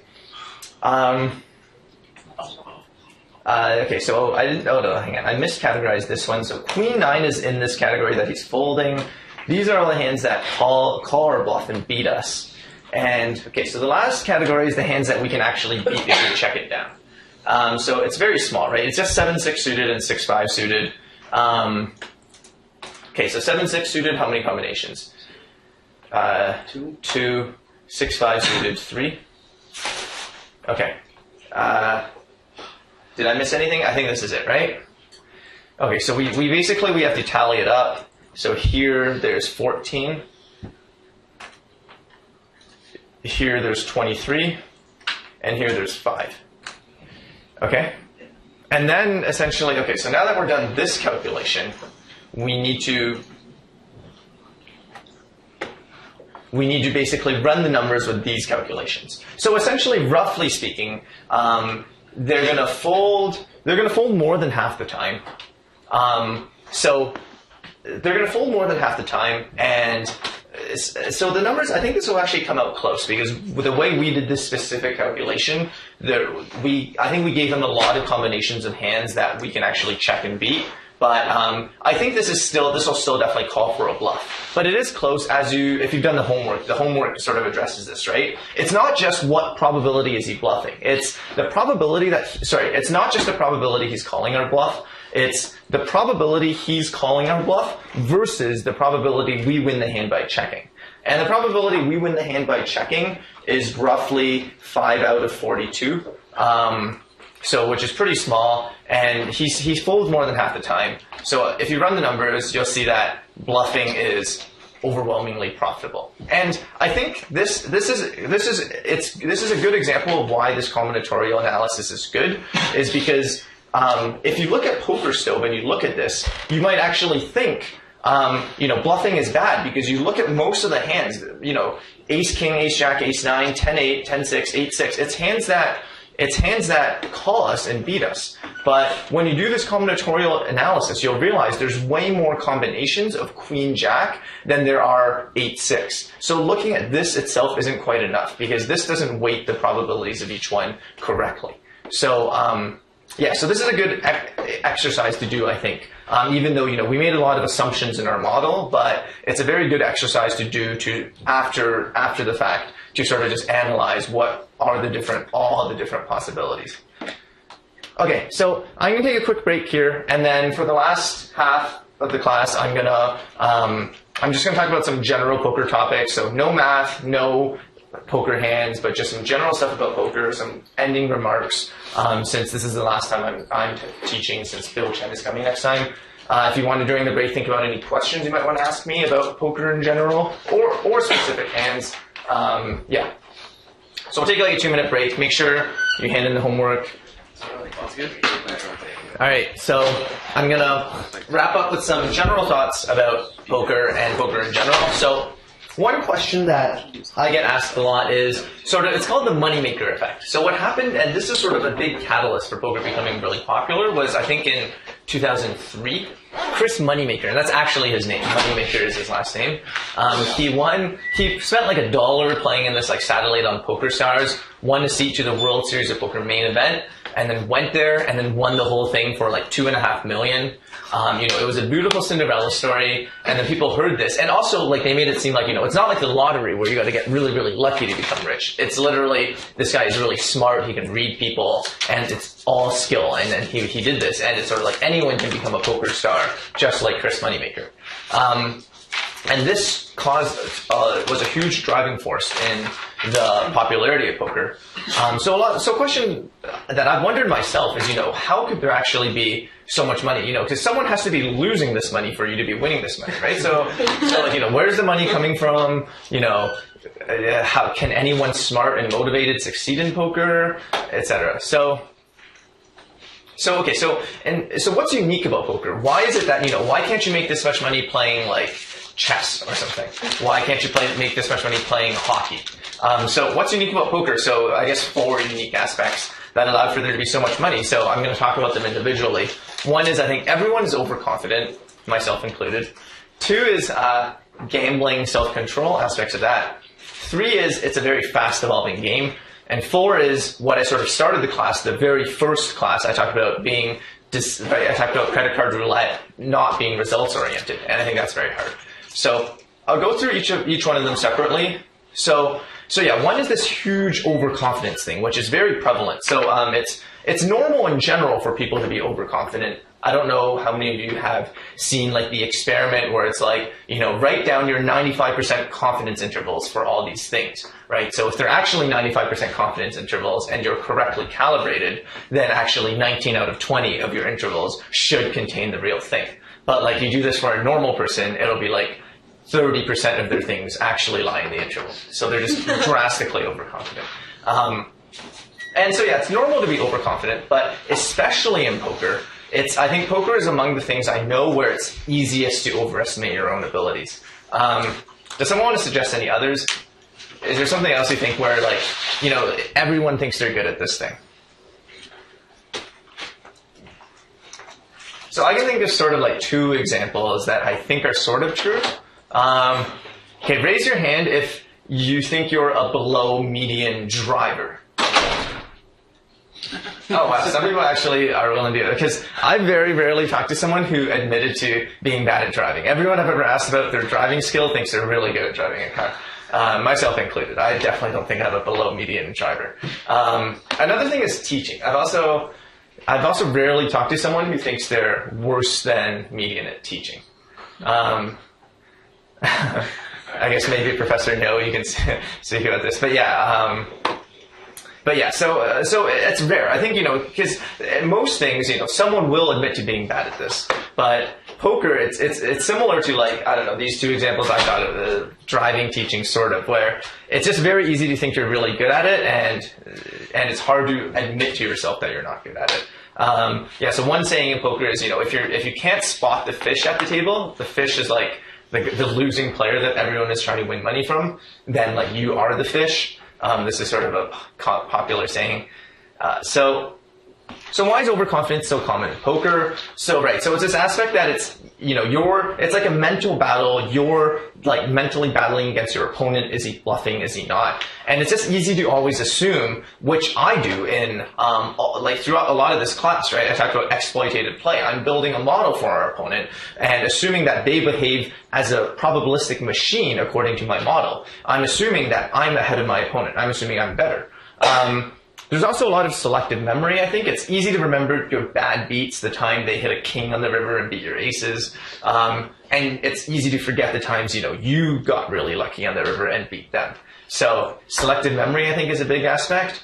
Okay, so I didn't, oh no, hang on, I miscategorized this one. So queen 9 is in this category that he's folding. These are all the hands that call our bluff and beat us. And, okay, so the last category is the hands that we can actually beat if we check it down. So it's very small, right? It's just 7-6 suited and 6-5 suited. Okay, so 7-6 suited, how many combinations? 2. 2, 6-5 suited, 3. Okay. Did I miss anything? I think this is it, right? Okay, so we basically have to tally it up. So here there's 14. Here there's 23. And here there's 5. Okay? And then essentially, okay, so now that we're done this calculation, we need to basically run the numbers with these calculations. So essentially, roughly speaking, they're going to fold more than half the time. So they're going to fold more than half the time, and so the numbers, I think this will actually come out close, because with the way we did this specific calculation, I think we gave them a lot of combinations of hands that we can actually check and beat. But I think this will still definitely call for a bluff. But it is close if you've done the homework. The homework sort of addresses this, right? It's not just what probability is he bluffing. It's the probability it's not just the probability he's calling our bluff. It's the probability he's calling our bluff versus the probability we win the hand by checking. And the probability we win the hand by checking is roughly 5 out of 42. So, which is pretty small, and he folds more than half the time. So if you run the numbers, you'll see that bluffing is overwhelmingly profitable. And I think this is a good example of why this combinatorial analysis is good, is because if you look at Poker Stove and you look at this, you might actually think bluffing is bad, because you look at most of the hands, ace king, ace jack, ace 9, 10-8, 10-6, 8-6. It's hands that call us and beat us. But when you do this combinatorial analysis, you'll realize there's way more combinations of queen jack than there are 8-6. So looking at this itself isn't quite enough, because this doesn't weight the probabilities of each one correctly. So so this is a good exercise to do, I think. Even though we made a lot of assumptions in our model, but it's a very good exercise to do after the fact, to sort of just analyze what are all the different possibilities. Okay, so I'm going to take a quick break here, and then for the last half of the class, I'm just going to talk about some general poker topics. So no math, no poker hands, but just some general stuff about poker, some ending remarks, since this is the last time I'm teaching, since Bill Chen is coming next time. If you want to, during the break, think about any questions you might want to ask me about poker in general, or specific hands. Yeah. So we'll take like a 2-minute break. Make sure you hand in the homework. All right, so I'm going to wrap up with some general thoughts about poker and poker in general. So one question that I get asked a lot is it's called the moneymaker effect. So what happened, and this is sort of a big catalyst for poker becoming really popular, was I think in 2003, Chris Moneymaker, and that's actually his name. Moneymaker is his last name. He spent like $1 playing in this like satellite on PokerStars, won a seat to the World Series of Poker main event, and then went there and then won the whole thing for like $2.5 million. It was a beautiful Cinderella story, and then people heard this, and also like they made it seem like, it's not like the lottery where you got to get really, really lucky to become rich. It's literally, this guy is really smart, he can read people, and it's all skill, and then he did this, and it's sort of like anyone can become a poker star, just like Chris Moneymaker. And this was a huge driving force in the popularity of poker. So a question that I've wondered myself is, how could there actually be so much money? Because someone has to be losing this money for you to be winning this money, right? So where's the money coming from? How can anyone smart and motivated succeed in poker, etc. So what's unique about poker? Why is it that, why can't you make this much money playing like chess or something? Why can't you make this much money playing hockey? So what's unique about poker? So I guess 4 unique aspects that allowed for there to be so much money. So I'm going to talk about them individually. One is I think everyone is overconfident, myself included. 2 is gambling, self-control, aspects of that. 3 is it's a very fast evolving game. And 4 is what I sort of started the class, the very first class. I talked about credit card roulette not being results oriented, and I think that's very hard. So I'll go through each one of them separately. So yeah, one is this huge overconfidence thing, which is very prevalent. So it's normal in general for people to be overconfident. I don't know how many of you have seen like the experiment where it's like, write down your 95% confidence intervals for all these things, right? So if they're actually 95% confidence intervals and you're correctly calibrated, then actually 19 out of 20 of your intervals should contain the real thing. But like you do this for a normal person, it'll be like 30% of their things actually lie in the interval. So they're just drastically overconfident. And so yeah, it's normal to be overconfident, but especially in poker, I think poker is among the things I know where it's easiest to overestimate your own abilities. Does someone want to suggest any others? Is there something else you think where like, everyone thinks they're good at this thing? So I can think of sort of like 2 examples that I think are sort of true. Okay, raise your hand if you think you're a below median driver. Oh wow, some people actually are willing to do it, because I very rarely talk to someone who admitted to being bad at driving. Everyone I've ever asked about their driving skill thinks they're really good at driving a car, myself included. I definitely don't think I'm a below median driver. Another thing is teaching. I've also rarely talked to someone who thinks they're worse than median at teaching. I guess maybe Professor No, you can speak about this, but yeah. So it's rare. I think, because most things, someone will admit to being bad at this. But poker, it's similar to like, I don't know, these 2 examples I thought of, driving, teaching, sort of, where it's just very easy to think you're really good at it, and it's hard to admit to yourself that you're not good at it. So one saying in poker is, if you can't spot the fish at the table, the fish is like the losing player that everyone is trying to win money from, then like you are the fish. This is sort of a popular saying. So So why is overconfidence so common in poker? So it's this aspect that it's like a mental battle. You're like mentally battling against your opponent. Is he bluffing? Is he not? And it's just easy to always assume, which I do in throughout a lot of this class, right? I talked about exploitative play. I'm building a model for our opponent and assuming that they behave as a probabilistic machine according to my model. I'm assuming that I'm ahead of my opponent. I'm assuming I'm better. There's also a lot of selective memory. I think it's easy to remember your bad beats, the time they hit a king on the river and beat your aces. And it's easy to forget the times, you got really lucky on the river and beat them. So selective memory, I think, is a big aspect.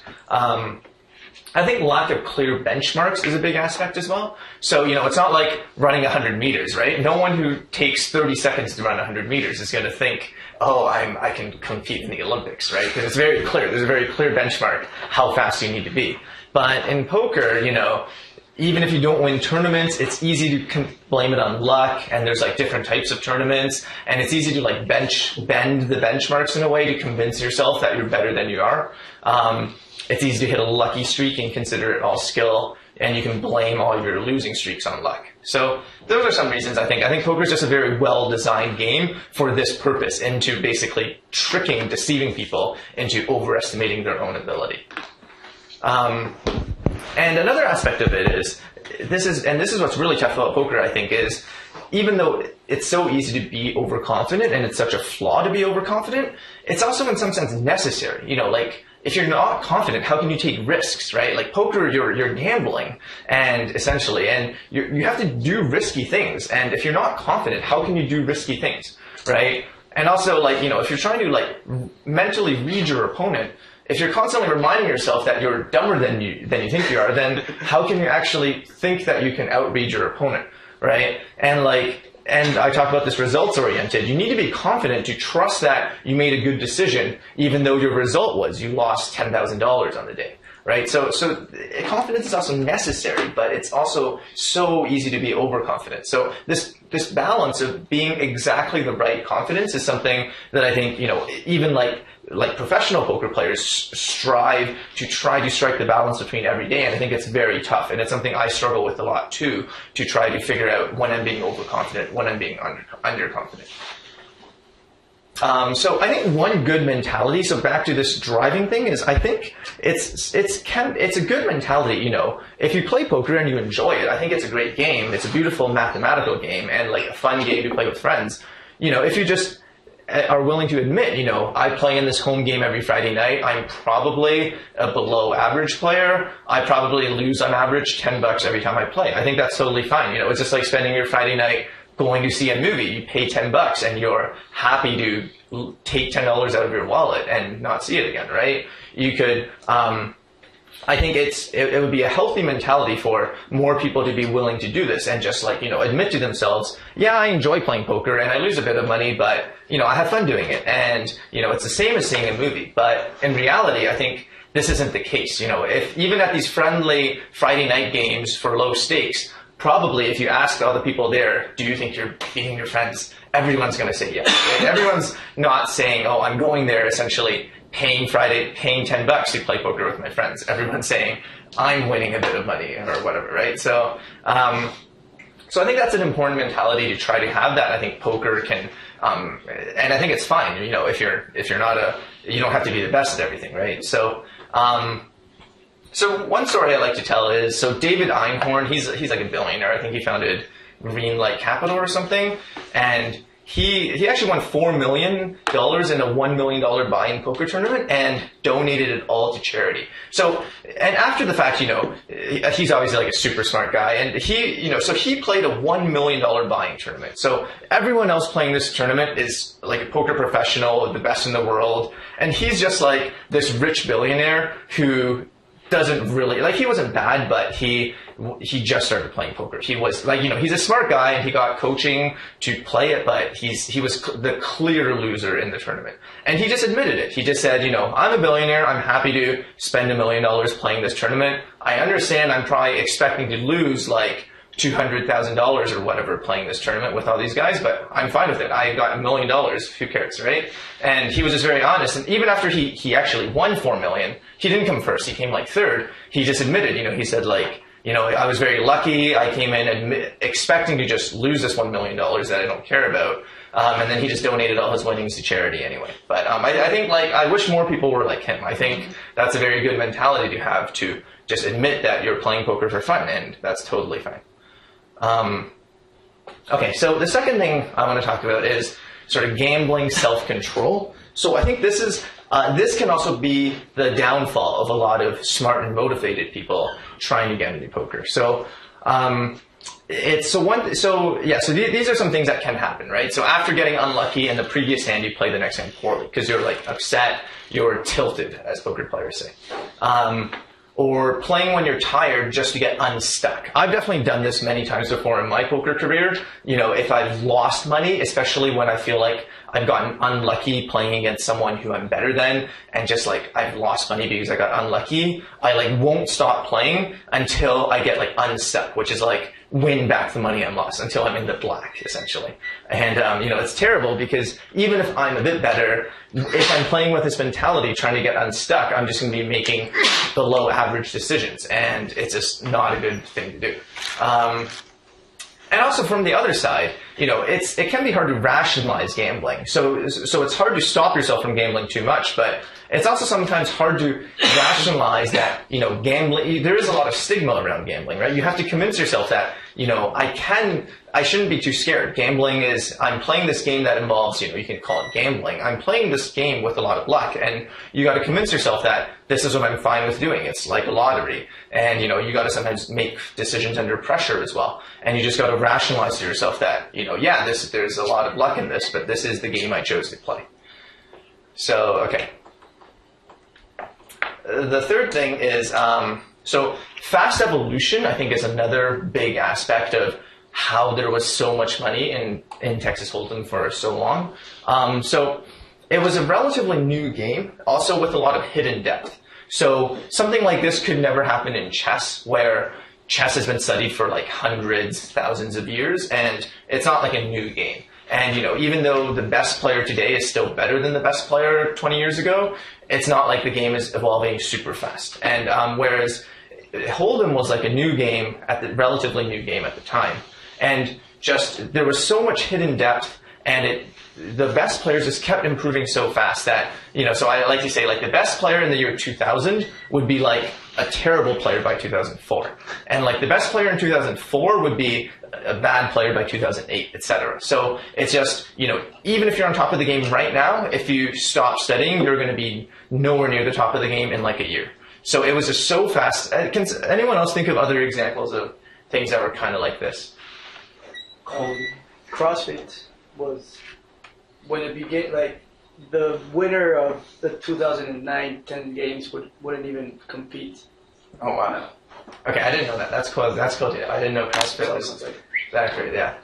I think lack of clear benchmarks is a big aspect as well. So, it's not like running 100 meters, right? No one who takes 30 seconds to run 100 meters is going to think, oh, I can compete in the Olympics, right? Because it's very clear. There's a very clear benchmark how fast you need to be. But in poker, even if you don't win tournaments, it's easy to blame it on luck, and there's like different types of tournaments, and it's easy to like bend the benchmarks in a way to convince yourself that you're better than you are. It's easy to hit a lucky streak and consider it all skill, and you can blame all your losing streaks on luck. So those are some reasons I think poker is just a very well-designed game for this purpose, into basically deceiving people into overestimating their own ability. And another aspect of it is, this is what's really tough about poker, I think, is even though it's so easy to be overconfident and it's such a flaw to be overconfident, it's also in some sense necessary. If you're not confident, how can you take risks, right? Like poker, you're gambling, and you have to do risky things. And if you're not confident, how can you do risky things, right? And also, if you're trying to mentally read your opponent, if you're constantly reminding yourself that you're dumber than you think you are, then how can you actually think that you can outread your opponent, right? And I talk about this results oriented. You need to be confident to trust that you made a good decision, even though your result was you lost $10,000 on the day, right? So confidence is also necessary, but it's also so easy to be overconfident. So this balance of being exactly the right confidence is something that I think, even like professional poker players strive to try to strike the balance between every day, and I think it's very tough, and it's something I struggle with a lot too, to try to figure out when I'm being overconfident, when I'm being underconfident. So I think one good mentality, so back to this driving thing, is I think it's a good mentality, if you play poker and you enjoy it, I think it's a great game, it's a beautiful mathematical game, and like a fun game to play with friends. If you just are willing to admit, I play in this home game every Friday night. I'm probably a below average player. I probably lose on average $10 every time I play. I think that's totally fine. It's just like spending your Friday night going to see a movie. You pay $10 and you're happy to take $10 out of your wallet and not see it again, right? You could, I think it would be a healthy mentality for more people to be willing to do this and just admit to themselves, yeah, I enjoy playing poker and I lose a bit of money, but I have fun doing it. And it's the same as seeing a movie. But in reality, I think this isn't the case. If even at these friendly Friday night games for low stakes, probably if you ask all the people there, do you think you're beating your friends? Everyone's going to say yes. Right? Everyone's not saying, oh, I'm going there essentially paying $10 to play poker with my friends. Everyone's saying, I'm winning a bit of money or whatever, right? So I think that's an important mentality to try to have that. I think poker can, and I think it's fine, if you're not you don't have to be the best at everything, right? So one story I like to tell is, so David Einhorn, he's like a billionaire. I think he founded Greenlight Capital or something, and he actually won $4 million in a $1 million buy-in poker tournament and donated it all to charity. So, and after the fact, he's obviously like a super smart guy, and so he played a $1 million buy-in tournament. So everyone else playing this tournament is like a poker professional, the best in the world, and he's just like this rich billionaire who doesn't really, he wasn't bad, but he just started playing poker. He was he's a smart guy and he got coaching to play it, but he was the clear loser in the tournament. And he just admitted it. He just said, I'm a billionaire. I'm happy to spend $1 million playing this tournament. I understand I'm probably expecting to lose $200,000 or whatever playing this tournament with all these guys, but I'm fine with it. I got $1 million. Who cares, right? And he was just very honest. And even after he actually won $4 million, he didn't come first. He came third. He just admitted, he said I was very lucky. I came in expecting to just lose this $1 million that I don't care about. And then he just donated all his winnings to charity anyway. But I think I wish more people were like him. I think that's a very good mentality to have, to just admit that you're playing poker for fun, and that's totally fine. Okay, so the second thing I want to talk about is sort of gambling self-control. So I think this can also be the downfall of a lot of smart and motivated people trying to get into poker. So these are some things that can happen, right? So after getting unlucky in the previous hand, you play the next hand poorly because you're upset, you're tilted, as poker players say. Or playing when you're tired just to get unstuck. I've definitely done this many times before in my poker career. If I've lost money, especially when I feel like I've gotten unlucky playing against someone who I'm better than, and just I've lost money because I got unlucky, I won't stop playing until I get unstuck, which is win back the money I lost, until I'm in the black, essentially. And, it's terrible because even if I'm a bit better, if I'm playing with this mentality, trying to get unstuck, I'm just going to be making the low average decisions, and it's just not a good thing to do. And also from the other side, it can be hard to rationalize gambling. So it's hard to stop yourself from gambling too much, but it's also sometimes hard to rationalize that, gambling, there is a lot of stigma around gambling, right? You have to convince yourself that, I shouldn't be too scared. Gambling is, I'm playing this game that involves, you can call it gambling. I'm playing this game with a lot of luck, and you got to convince yourself that this is what I'm fine with doing. It's like a lottery. And, you got to sometimes make decisions under pressure as well. And you just got to rationalize to yourself that, there's a lot of luck in this, but this is the game I chose to play. So, okay. The third thing is, so fast evolution, I think, is another big aspect of how there was so much money in Texas Hold'em for so long. So it was a relatively new game, also with a lot of hidden depth. So something like this could never happen in chess, where chess has been studied for hundreds, thousands of years, and it's not like a new game. And, even though the best player today is still better than the best player 20 years ago, it's not like the game is evolving super fast. And whereas Hold'em was a new game, relatively new game at the time. And just, there was so much hidden depth, and the best players just kept improving so fast that, so I like to say, the best player in the year 2000 would be a terrible player by 2004. And the best player in 2004 would be a bad player by 2008, etc. So it's just, even if you're on top of the game right now, if you stop studying, you're going to be nowhere near the top of the game in a year. So it was just so fast. Can anyone else think of other examples of things that were kind of like this? CrossFit was, when it began, the winner of the 2009 10 games wouldn't even compete. Oh, wow. Okay, I didn't know that. That's cool. That's cool. Yeah, I didn't know CrossFit was that crazy. Yeah,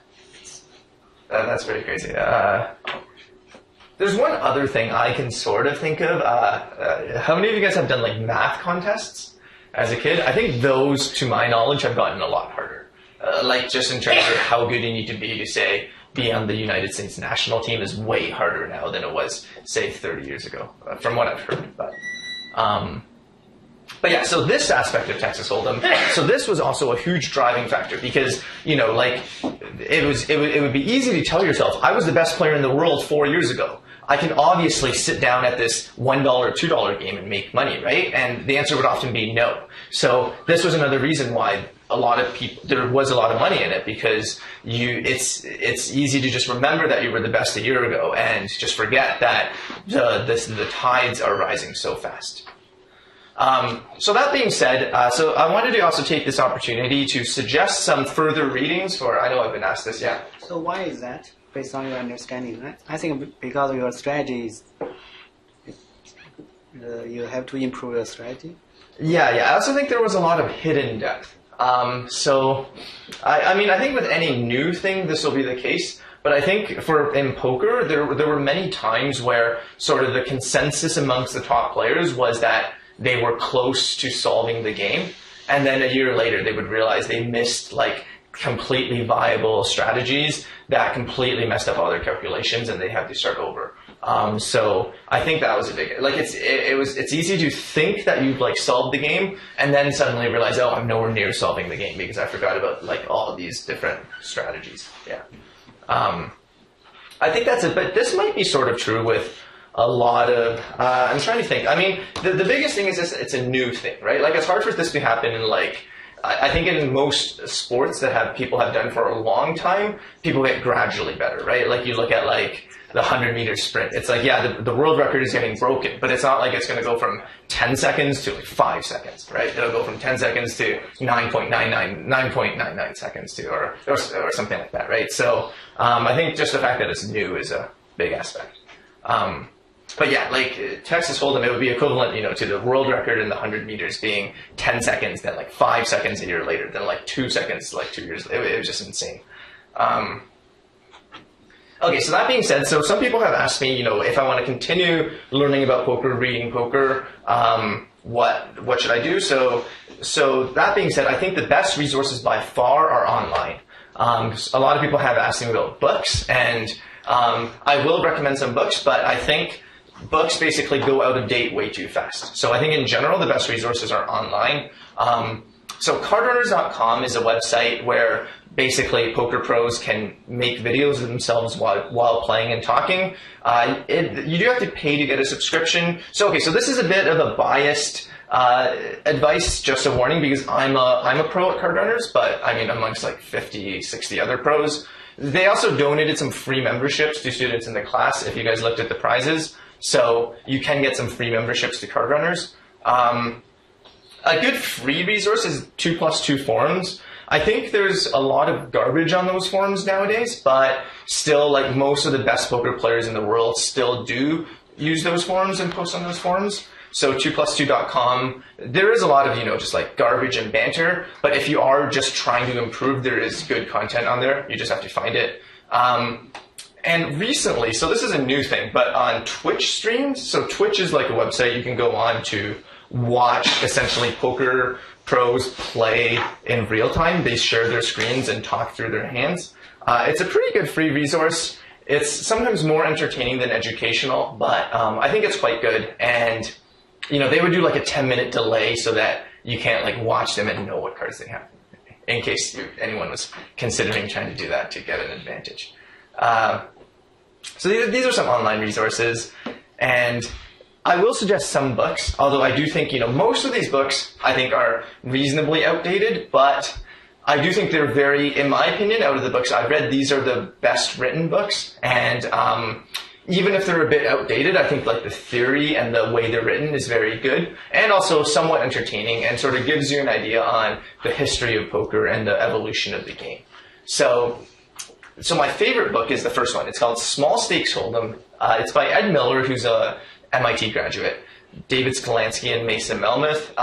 that's very crazy. There's one other thing I can sort of think of. How many of you guys have done math contests as a kid? I think those, to my knowledge, have gotten a lot harder. Just in terms of how good you need to be say, be on the United States national team is way harder now than it was, say, 30 years ago, from what I've heard. But yeah, so this aspect of Texas Hold'em, so this was also a huge driving factor because, it would be easy to tell yourself, I was the best player in the world 4 years ago. I can obviously sit down at this $1, $2 game and make money, right? And the answer would often be no. So this was another reason why there was a lot of money in it, because it's easy to just remember that you were the best a year ago and just forget that the tides are rising so fast. So that being said, so I wanted to also take this opportunity to suggest some further readings for, I know I've been asked this, yeah. So why is that, based on your understanding, right? I think because of your strategies, you have to improve your strategy. Yeah, I also think there was a lot of hidden depth. So, I think with any new thing, this will be the case. But I think in poker, there were many times where sort of the consensus amongst the top players was that they were close to solving the game. And then a year later, they would realize they missed completely viable strategies that completely messed up all their calculations, and they had to start over. So I think that was a big, like it's easy to think that you've like solved the game and then suddenly realize, oh, I'm nowhere near solving the game because I forgot about like all of these different strategies. Yeah. I think that's it, but this might be sort of true with a lot of, I'm trying to think. I mean, the biggest thing is this, it's a new thing, right? Like it's hard for this to happen in like, I think in most sports that people have done for a long time, people get gradually better, right? Like you look at like the 100-meter sprint. It's like, yeah, the world record is getting broken, but it's not like it's going to go from 10 seconds to like 5 seconds, right? It'll go from 10 seconds to 9.99 seconds to, or something like that, right? So I think just the fact that it's new is a big aspect. But yeah, like Texas Hold'em, it would be equivalent, to the world record in the 100 meters being 10 seconds, then like 5 seconds a year later, then like 2 seconds, like 2 years later. It was just insane. Okay, so that being said, so some people have asked me, if I want to continue learning about poker, reading poker, what should I do? So that being said, I think the best resources by far are online. A lot of people have asked me about books, and I will recommend some books, but I think books basically go out of date way too fast. So I think in general, the best resources are online. So cardrunners.com is a website where basically poker pros can make videos of themselves while playing and talking. You do have to pay to get a subscription. So this is a bit of a biased advice, just a warning, because I'm a pro at Cardrunners, but I mean amongst like 50, 60 other pros. They also donated some free memberships to students in the class if you guys looked at the prizes. So you can get some free memberships to Cardrunners. A good free resource is 2+2 forums. I think there's a lot of garbage on those forums nowadays, but still, like most of the best poker players in the world still do use those forums and post on those forums. So 2+2.com, there is a lot of, just like garbage and banter, but if you are just trying to improve, there is good content on there. You just have to find it. And recently, so this is a new thing, but on Twitch streams, so Twitch is like a website you can go on to watch essentially poker pros play in real time. They share their screens and talk through their hands. It's a pretty good free resource. It's sometimes more entertaining than educational, but I think it's quite good. And they would do like a 10-minute delay so that you can't like watch them and know what cards they have, in case anyone was considering trying to do that to get an advantage. So these are some online resources, and I will suggest some books, although I do think, most of these books I think are reasonably outdated, but I do think they're very, in my opinion, out of the books I've read, these are the best written books. And even if they're a bit outdated, I think like the theory and the way they're written is very good and also somewhat entertaining and sort of gives you an idea on the history of poker and the evolution of the game. So my favorite book is the first one. It's called Small Stakes Hold'em. It's by Ed Miller, who's a MIT graduate, David Skolansky and Mason Melmoth.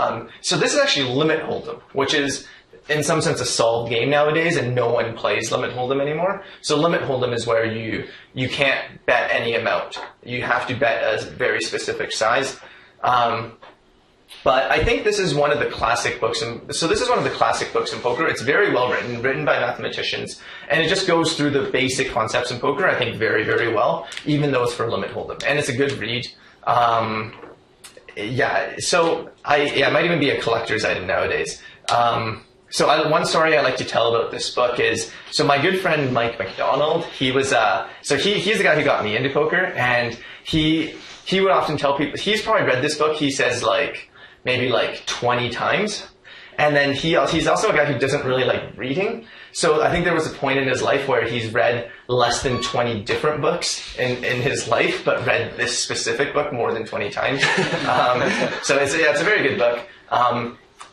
So this is actually Limit Hold'em, which is in some sense a solved game nowadays, and no one plays Limit Hold'em anymore. So Limit Hold'em is where you can't bet any amount. You have to bet a very specific size. But I think this is one of the classic books. So this is one of the classic books in poker. It's very well written by mathematicians, and it just goes through the basic concepts in poker, I think, very, very well, even though it's for Limit Hold'em. And it's a good read. It might even be a collector's item nowadays. One story I like to tell about this book is, so my good friend Mike McDonald, he was, he's the guy who got me into poker, and he would often tell people, he's probably read this book, he says maybe 20 times. And then he's also a guy who doesn't really like reading. So I think there was a point in his life where he's read less than 20 different books in his life, but read this specific book more than 20 times. So it's a very good book.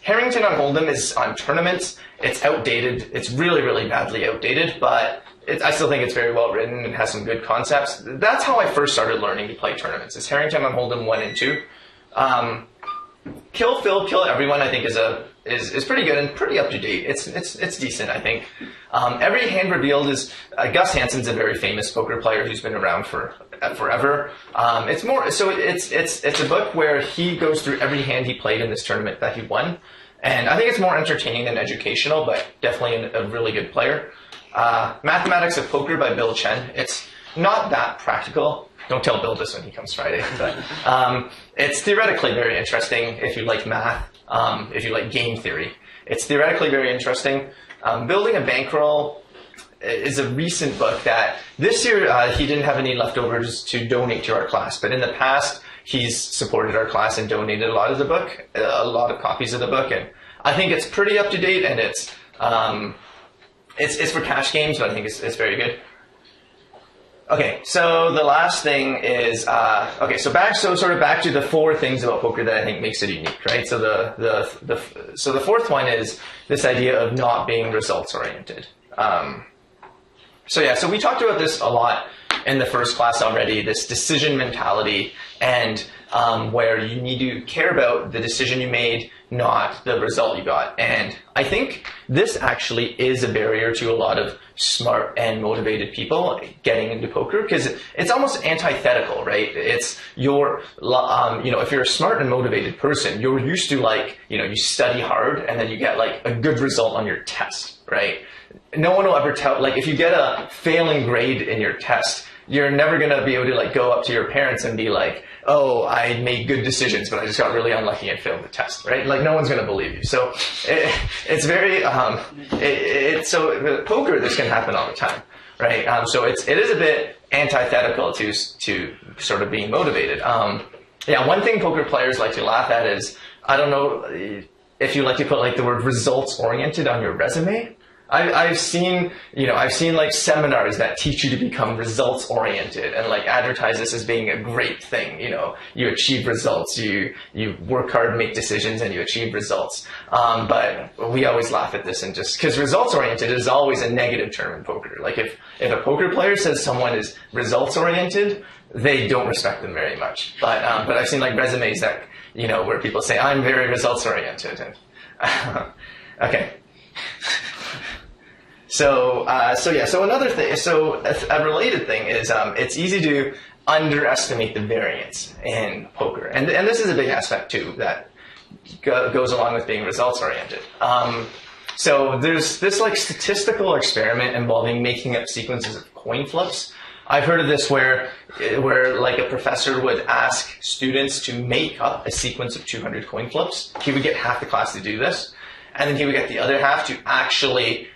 Harrington on Hold'em is on tournaments. It's outdated. It's really, really badly outdated, but I still think it's very well written and has some good concepts. That's how I first started learning to play tournaments. It's Harrington on Hold'em 1 and 2. Kill Phil, Kill Everyone, I think is pretty good and pretty up to date. It's decent, I think. Every Hand Revealed is Gus Hansen's a very famous poker player who's been around for forever. It's a book where he goes through every hand he played in this tournament that he won, and I think it's more entertaining than educational, but definitely a really good player. Mathematics of Poker by Bill Chen. It's not that practical. Don't tell Bill this when he comes Friday. But it's theoretically very interesting if you like math, if you like game theory. It's theoretically very interesting. Building a bankroll is a recent book that this year he didn't have any leftovers to donate to our class, but in the past he's supported our class and donated a lot of the book, a lot of copies of the book, and I think it's pretty up to date, and it's for cash games, but I think it's very good. Okay, so the last thing is sort of back to the 4 things about poker that I think makes it unique, right? So the fourth one is this idea of not being results oriented. So we talked about this a lot in the first class already, this decision mentality, and where you need to care about the decision you made, not the result you got. And I think this actually is a barrier to a lot of smart and motivated people getting into poker, because it's almost antithetical, right? It's your, if you're a smart and motivated person, you're used to you study hard and then you get a good result on your test, right? No one will ever tell, if you get a failing grade in your test, you're never going to be able to go up to your parents and be like, oh, I made good decisions, but I just got really unlucky and failed the test, right? No one's going to believe you. So it's very, so with poker, this can happen all the time, right? So it is a bit antithetical to sort of being motivated. One thing poker players like to laugh at is, I don't know if you like to put the word results oriented on your resume. I've seen seminars that teach you to become results oriented and advertise this as being a great thing. You achieve results, you work hard, make decisions, and you achieve results. But we always laugh at this, and just because results oriented is always a negative term in poker. If a poker player says someone is results oriented, they don't respect them very much. But I've seen resumes that where people say I'm very results oriented. And okay. So another thing, a related thing is it's easy to underestimate the variance in poker, and this is a big aspect too that goes along with being results oriented. So there's this statistical experiment involving making up sequences of coin flips. I've heard of this where a professor would ask students to make up a sequence of 200 coin flips. He would get half the class to do this, and then he would get the other half to actually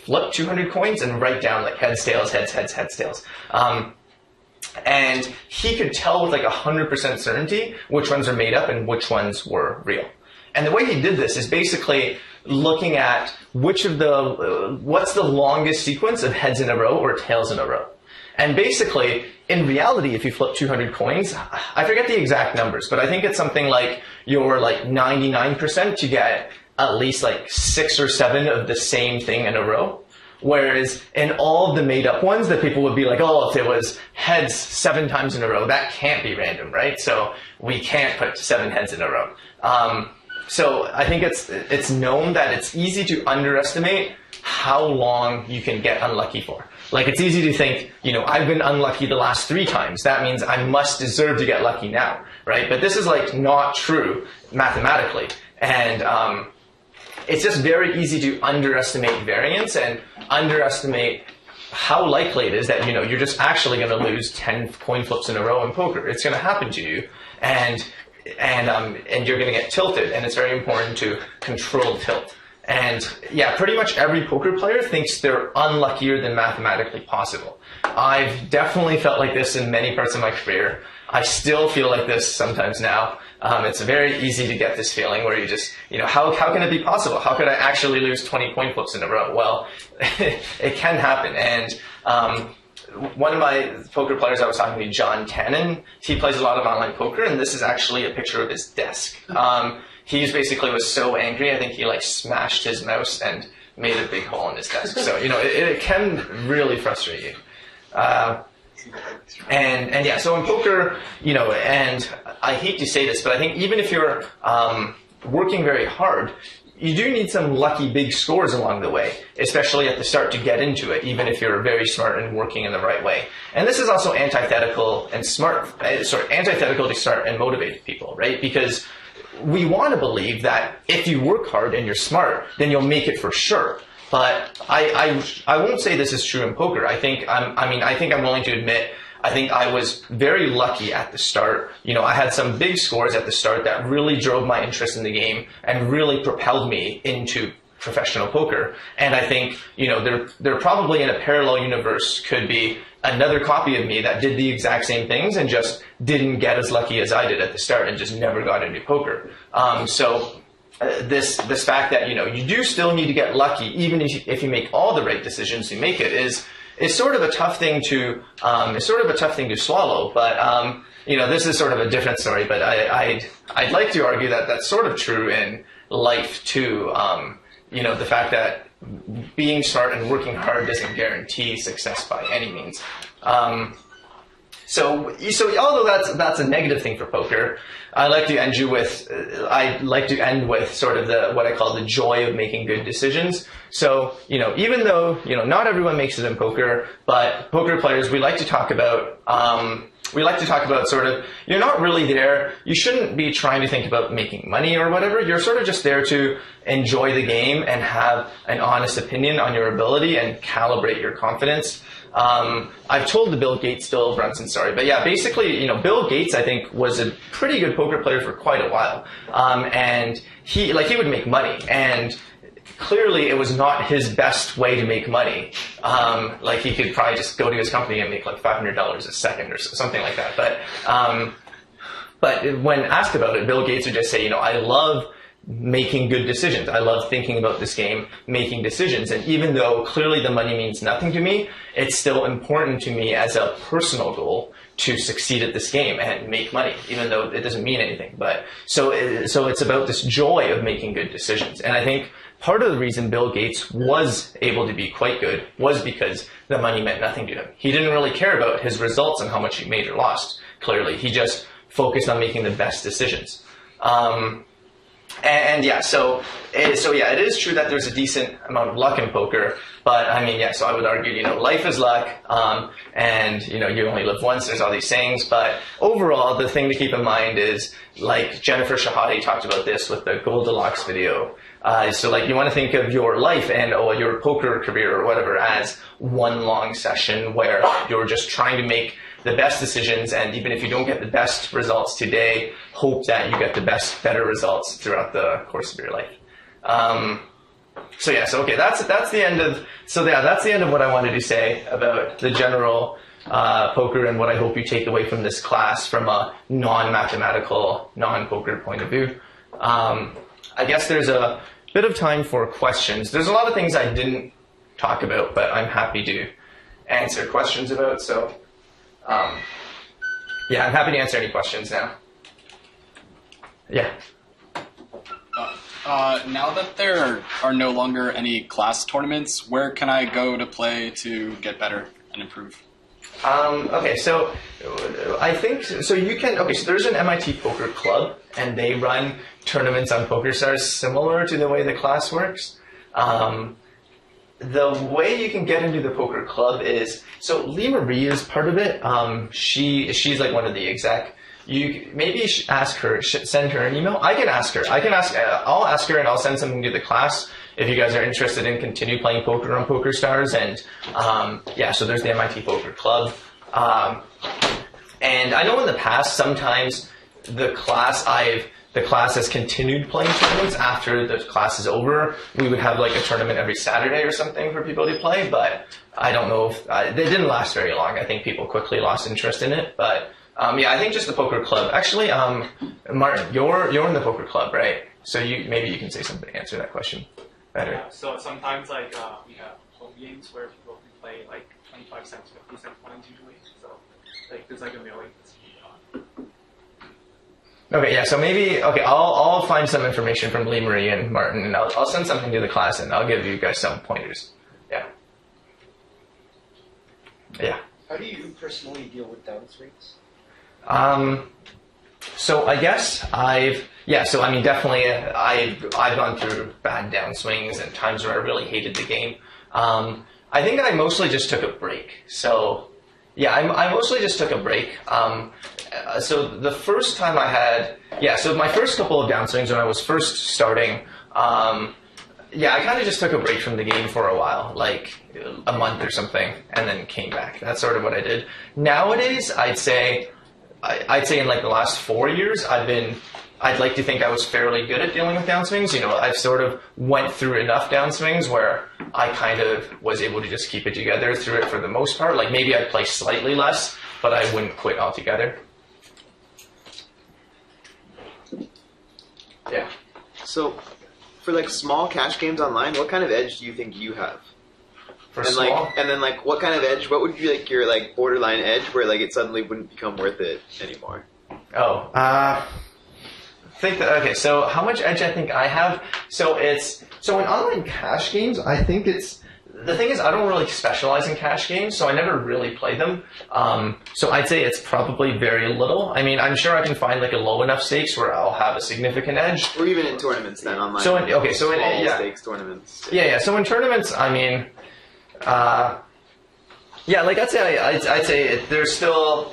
flip 200 coins and write down heads, tails, heads, heads, heads, tails. And he could tell with 100% certainty which ones are made up and which ones were real. And the way he did this is basically looking at what's the longest sequence of heads in a row or tails in a row. And basically, in reality, if you flip 200 coins, I forget the exact numbers, but I think it's something you're 99% to get at least 6 or 7 of the same thing in a row. Whereas in all of the made up ones, that people would be like, oh, if it was heads 7 times in a row, that can't be random, right? So we can't put 7 heads in a row. So I think it's known that it's easy to underestimate how long you can get unlucky for. It's easy to think, I've been unlucky the last 3 times. That means I must deserve to get lucky now, right? But this is not true mathematically. And it's just very easy to underestimate variance and underestimate how likely it is that, you're just actually going to lose 10 coin flips in a row in poker. It's going to happen to you, and you're going to get tilted, and it's very important to control tilt. And yeah, pretty much every poker player thinks they're unluckier than mathematically possible. I've definitely felt like this in many parts of my career. I still feel like this sometimes now. It's very easy to get this feeling where you just, how can it be possible? How could I actually lose 20 coin flips in a row? Well, it can happen. And one of my poker players I was talking to, John Tannen, he plays a lot of online poker, and this is actually a picture of his desk. He basically was so angry, I think he smashed his mouse and made a big hole in his desk. So, it can really frustrate you. And yeah, so in poker, and I hate to say this, but I think even if you're working very hard, you do need some lucky big scores along the way, especially at the start to get into it, even if you're very smart and working in the right way. And this is also antithetical to smart and motivated people, right? Because we want to believe that if you work hard and you're smart, then you'll make it for sure. But I won't say this is true in poker. I think I'm willing to admit, I think I was very lucky at the start. I had some big scores at the start that really drove my interest in the game and really propelled me into professional poker. And I think, there probably in a parallel universe could be another copy of me that did the exact same things and just didn't get as lucky as I did at the start and just never got into poker. This fact that, you do still need to get lucky, even if you make all the right decisions, you make it is sort of a tough thing to, swallow. But, this is sort of a different story, but I'd like to argue that that's sort of true in life too. The fact that being smart and working hard doesn't guarantee success by any means. So although that's a negative thing for poker, I'd like to end with sort of what I call the joy of making good decisions. So, even though, not everyone makes it in poker, but poker players, we like to talk about sort of, you're not really there. You shouldn't be trying to think about making money or whatever. You're sort of just there to enjoy the game and have an honest opinion on your ability and calibrate your confidence. I've told the Bill Gates, Bill Brunson story, but yeah, basically, Bill Gates, I think, was a pretty good poker player for quite a while. And he would make money, and clearly it was not his best way to make money. He could probably just go to his company and make like $500 a second or something like that. But when asked about it, Bill Gates would just say, I love making good decisions. I love thinking about this game, making decisions. And even though clearly the money means nothing to me, it's still important to me as a personal goal to succeed at this game and make money, even though it doesn't mean anything. But so it's about this joy of making good decisions. And I think part of the reason Bill Gates was able to be quite good was because the money meant nothing to him. He didn't really care about his results and how much he made or lost, clearly. He just focused on making the best decisions. It is true that there's a decent amount of luck in poker, but so I would argue, life is luck, and, you only live once, there's all these sayings, but overall, the thing to keep in mind is, like Jennifer Shahade talked about this with the Goldilocks video. You want to think of your life and your poker career or whatever as one long session where you're just trying to make the best decisions, and even if you don't get the best results today, hope that you get the better results throughout the course of your life. That's the end of what I wanted to say about the general poker and what I hope you take away from this class from a non-mathematical, non-poker point of view. I guess there's a bit of time for questions. There's a lot of things I didn't talk about, but I'm happy to answer questions about. So, I'm happy to answer any questions now. Yeah. Now that there are no longer any class tournaments, where can I go to play to get better and improve? So I think, so there's an MIT Poker Club, and they run tournaments on PokerStars similar to the way the class works. The way you can get into the poker club is, so Lee Marie is part of it. She's like one of the exec. You maybe ask her, send her an email. I can ask her. I'll ask her and I'll send something to the class if you guys are interested in continue playing poker on PokerStars. And so there's the MIT Poker Club. And I know in the past sometimes the class has continued playing tournaments after the class is over. We would have like a tournament every Saturday or something for people to play, but I don't know if they didn't last very long. I think people quickly lost interest in it, but I think just the poker club. Actually, Martin, you're in the poker club, right? So maybe you can say something, answer that question better. Yeah, so sometimes we have home games where people can play like 25 cents, 50 cents coins usually. So there's like a million. Okay, so I'll find some information from Lee Marie and Martin, and I'll send something to the class, and I'll give you guys some pointers. Yeah. How do you personally deal with down swings? So I guess definitely I've gone through bad downswings and times where I really hated the game. I think I mostly just took a break. So I mostly just took a break. So the first time I had, so my first couple of downswings when I was first starting, Yeah, I kind of just took a break from the game for a while, like a month or something, and then came back. That's sort of what I did. Nowadays, I'd say in like the last 4 years, I'd like to think I was fairly good at dealing with downswings. You know, I've sort of went through enough downswings where I kind of was able to just keep it together through it for the most part. Like maybe I'd play slightly less, but I wouldn't quit altogether. Yeah. So, for like small cash games online, what kind of edge do you think you have? For And small, like, and then like, what kind of edge? What would be like your like borderline edge where like it suddenly wouldn't become worth it anymore? okay, so how much edge I think I have? So in online cash games, I think the thing is I don't really specialize in cash games, so I never really play them. So I'd say it's probably very little. I mean, I'm sure I can find like a low enough stakes where I'll have a significant edge. Or even in tournaments then online. So in small stakes tournaments. Yeah. So in tournaments, I mean, like I'd say there's still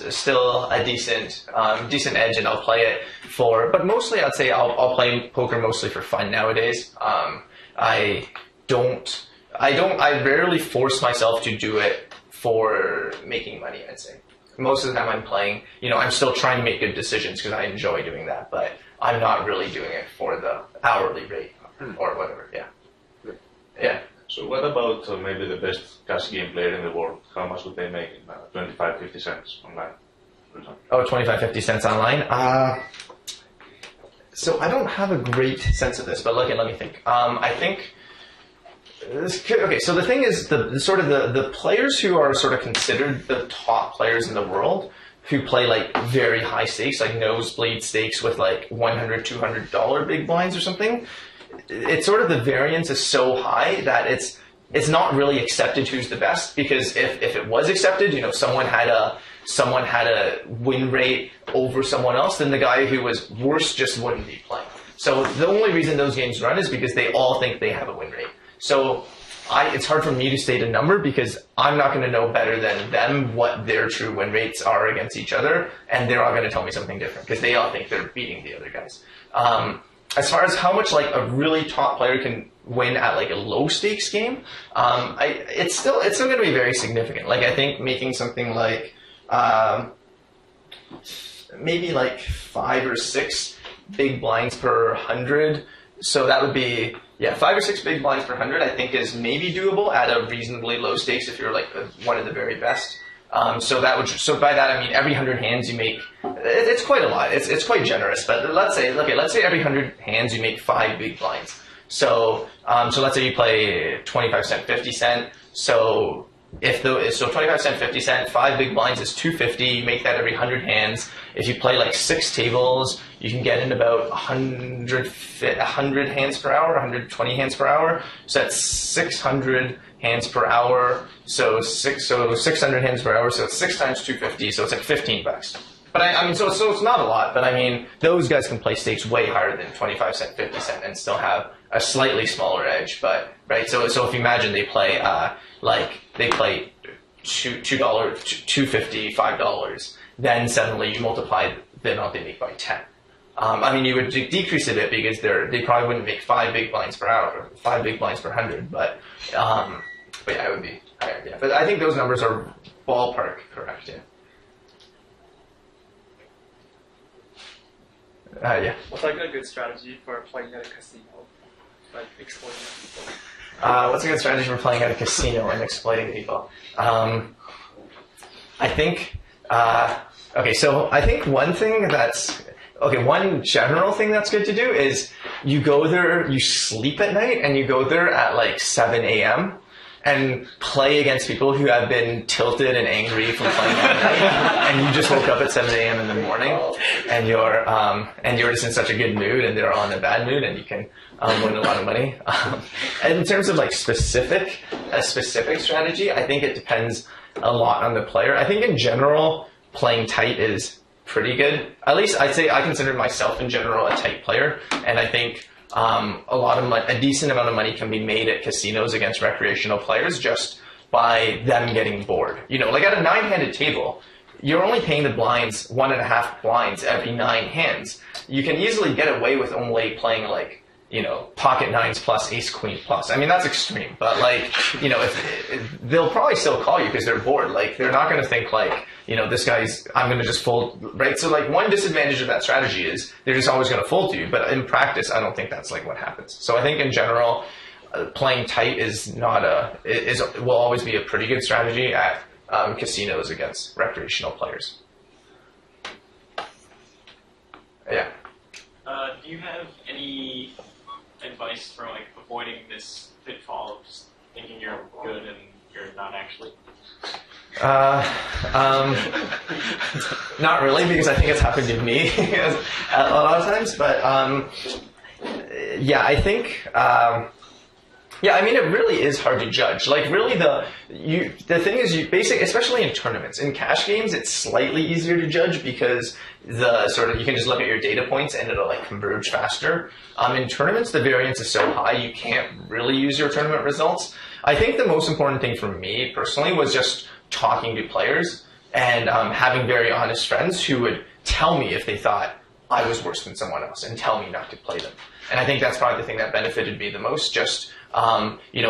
still a decent edge, and I'll play it but mostly I'd say I'll play poker mostly for fun nowadays. I rarely force myself to do it for making money, I'd say. Most of the time I'm playing, I'm still trying to make good decisions because I enjoy doing that, but I'm not really doing it for the hourly rate or whatever, yeah. Yeah. So what about maybe the best cash game player in the world? How much would they make in 25, 50 cents online, for example? Oh, 25, 50 cents online? So I don't have a great sense of this, but let me think. I think... Okay, so the thing is, the players who are sort of considered the top players in the world, who play like very high stakes, like nosebleed stakes with like $100, $200 big blinds or something, it's sort of the variance is so high that it's not really accepted who's the best, because if it was accepted, someone had a win rate over someone else, then the guy who was worse just wouldn't be playing. So the only reason those games run is because they all think they have a win rate. So it's hard for me to state a number because I'm not going to know better than them what their true win rates are against each other, and they're all going to tell me something different because they all think they're beating the other guys. As far as how much like a really top player can win at like a low stakes game, it's still going to be very significant. Like I think making something like maybe like 5 or 6 big blinds per 100. So that would be 5 or 6 big blinds per 100. I think is maybe doable at a reasonably low stakes if you're like one of the very best. So by that I mean every 100 hands you make, it's quite a lot. It's quite generous, but let's say every 100 hands you make 5 big blinds. So let's say you play 25 cent, 50 cent. So 25 cent, 50 cent, 5 big blinds is 250. You make that every 100 hands. If you play like 6 tables, you can get in about 100 hands per hour, 120 hands per hour. So that's 600 hands per hour. So 600 hands per hour. So it's 6 times 250. So it's like $15. But I mean, so it's not a lot. But I mean, those guys can play stakes way higher than 25 cent, 50 cent, and still have a slightly smaller edge. But right. So if you imagine they play $2, $2.50, $5, then suddenly you multiply the amount they make by 10. I mean, you would decrease it a bit because they probably wouldn't make 5 big blinds per hour, 5 big blinds per 100, but yeah, it would be higher. Yeah, but I think those numbers are ballpark correct. Yeah. What's like a good strategy for playing at a casino, like exploiting people? What's a good strategy for playing at a casino and exploiting people? I think, so I think one general thing that's good to do is you go there, you sleep at night, and you go there at like 7 a.m. and play against people who have been tilted and angry from playing all night, and you just woke up at 7 a.m. in the morning, and you're just in such a good mood, and they're all in a bad mood, and you can win a lot of money. And in terms of like a specific strategy, I think it depends a lot on the player. I think in general, playing tight is pretty good. At least I'd say I consider myself in general a tight player, and I think a decent amount of money can be made at casinos against recreational players just by them getting bored. Like at a 9-handed table, you're only paying the blinds 1.5 blinds every 9 hands. You can easily get away with only playing like pocket nines plus ace queen plus. I mean, that's extreme, but like, if they'll probably still call you because they're bored. Like, they're not going to think like, this guy's, I'm going to just fold, right? So like one disadvantage of that strategy is they're just always going to fold to you. But in practice, I don't think that's like what happens. So I think in general, playing tight is will always be a pretty good strategy at casinos against recreational players. Yeah. Do you have any advice for like avoiding this pitfall of just thinking you're good and you're not actually? Not really, because I think it's happened to me a lot of times. But yeah, I think. Yeah, I mean, it really is hard to judge. Like, really, the thing is, especially in tournaments, in cash games, it's slightly easier to judge because you can just look at your data points and it'll like converge faster. In tournaments, the variance is so high you can't really use your tournament results. I think the most important thing for me personally was just talking to players and having very honest friends who would tell me if they thought I was worse than someone else and tell me not to play them. And I think that's probably the thing that benefited me the most, just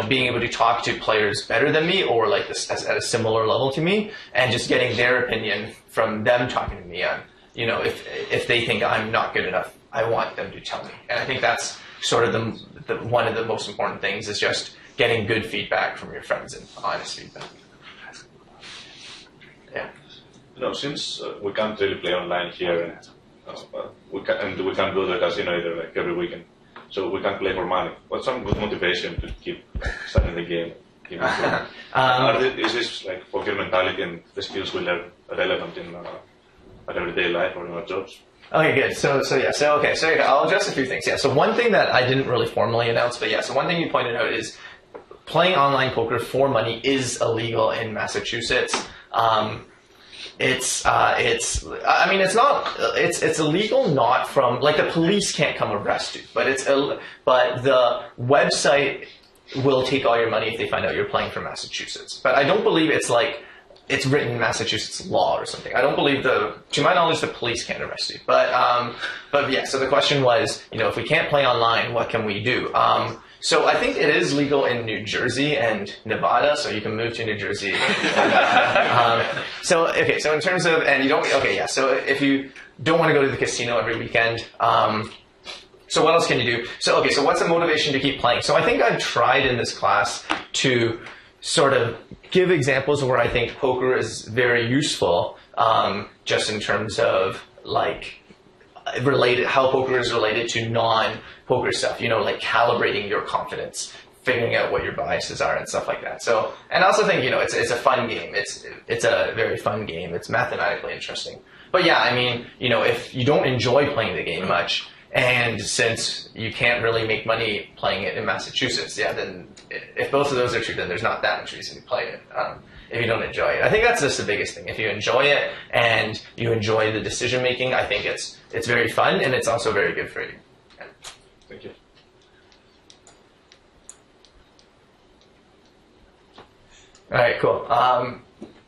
being able to talk to players better than me or like this at a similar level to me, and just getting their opinion from them talking to me on, if they think I'm not good enough, I want them to tell me. And I think that's sort of the one of the most important things, is just getting good feedback from your friends and honest feedback. Yeah. Since we can't really play online here, and we can't go to the casino either, like every weekend. So we can play for money. What's some good motivation to keep studying the game? Is this like poker mentality and the skills we learn relevant in our everyday life or in our jobs? Okay, good. So I'll address a few things. Yeah. So one thing that I didn't really formally announce, but yeah. So one thing you pointed out is playing online poker for money is illegal in Massachusetts. It's illegal not from, like, the police can't come arrest you, but the website will take all your money if they find out you're playing for Massachusetts. But I don't believe it's written in Massachusetts law or something. I don't believe to my knowledge, the police can't arrest you. But yeah, so the question was, if we can't play online, what can we do? So I think it is legal in New Jersey and Nevada, so you can move to New Jersey. So in terms of, so if you don't want to go to the casino every weekend, so what else can you do? So what's the motivation to keep playing? So I think I've tried in this class to sort of give examples where I think poker is very useful, just in terms of like how poker is related to non-poker stuff, like calibrating your confidence, figuring out what your biases are and stuff like that. So, and I also think, it's a fun game. It's a very fun game. It's mathematically interesting. But yeah, I mean, if you don't enjoy playing the game much, and since you can't really make money playing it in Massachusetts, yeah, then if both of those are true, then there's not that much reason to play it. If you don't enjoy it, I think that's just the biggest thing. If you enjoy it and you enjoy the decision making, I think it's very fun, and it's also very good for you. Yeah. Thank you. All right, cool.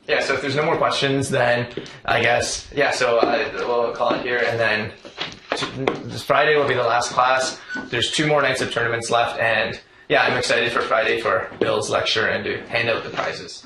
Yeah, so if there's no more questions, then I guess, yeah, so we'll call it here, and then this Friday will be the last class. There's 2 more nights of tournaments left, and yeah, I'm excited for Friday for Bill's lecture and to hand out the prizes.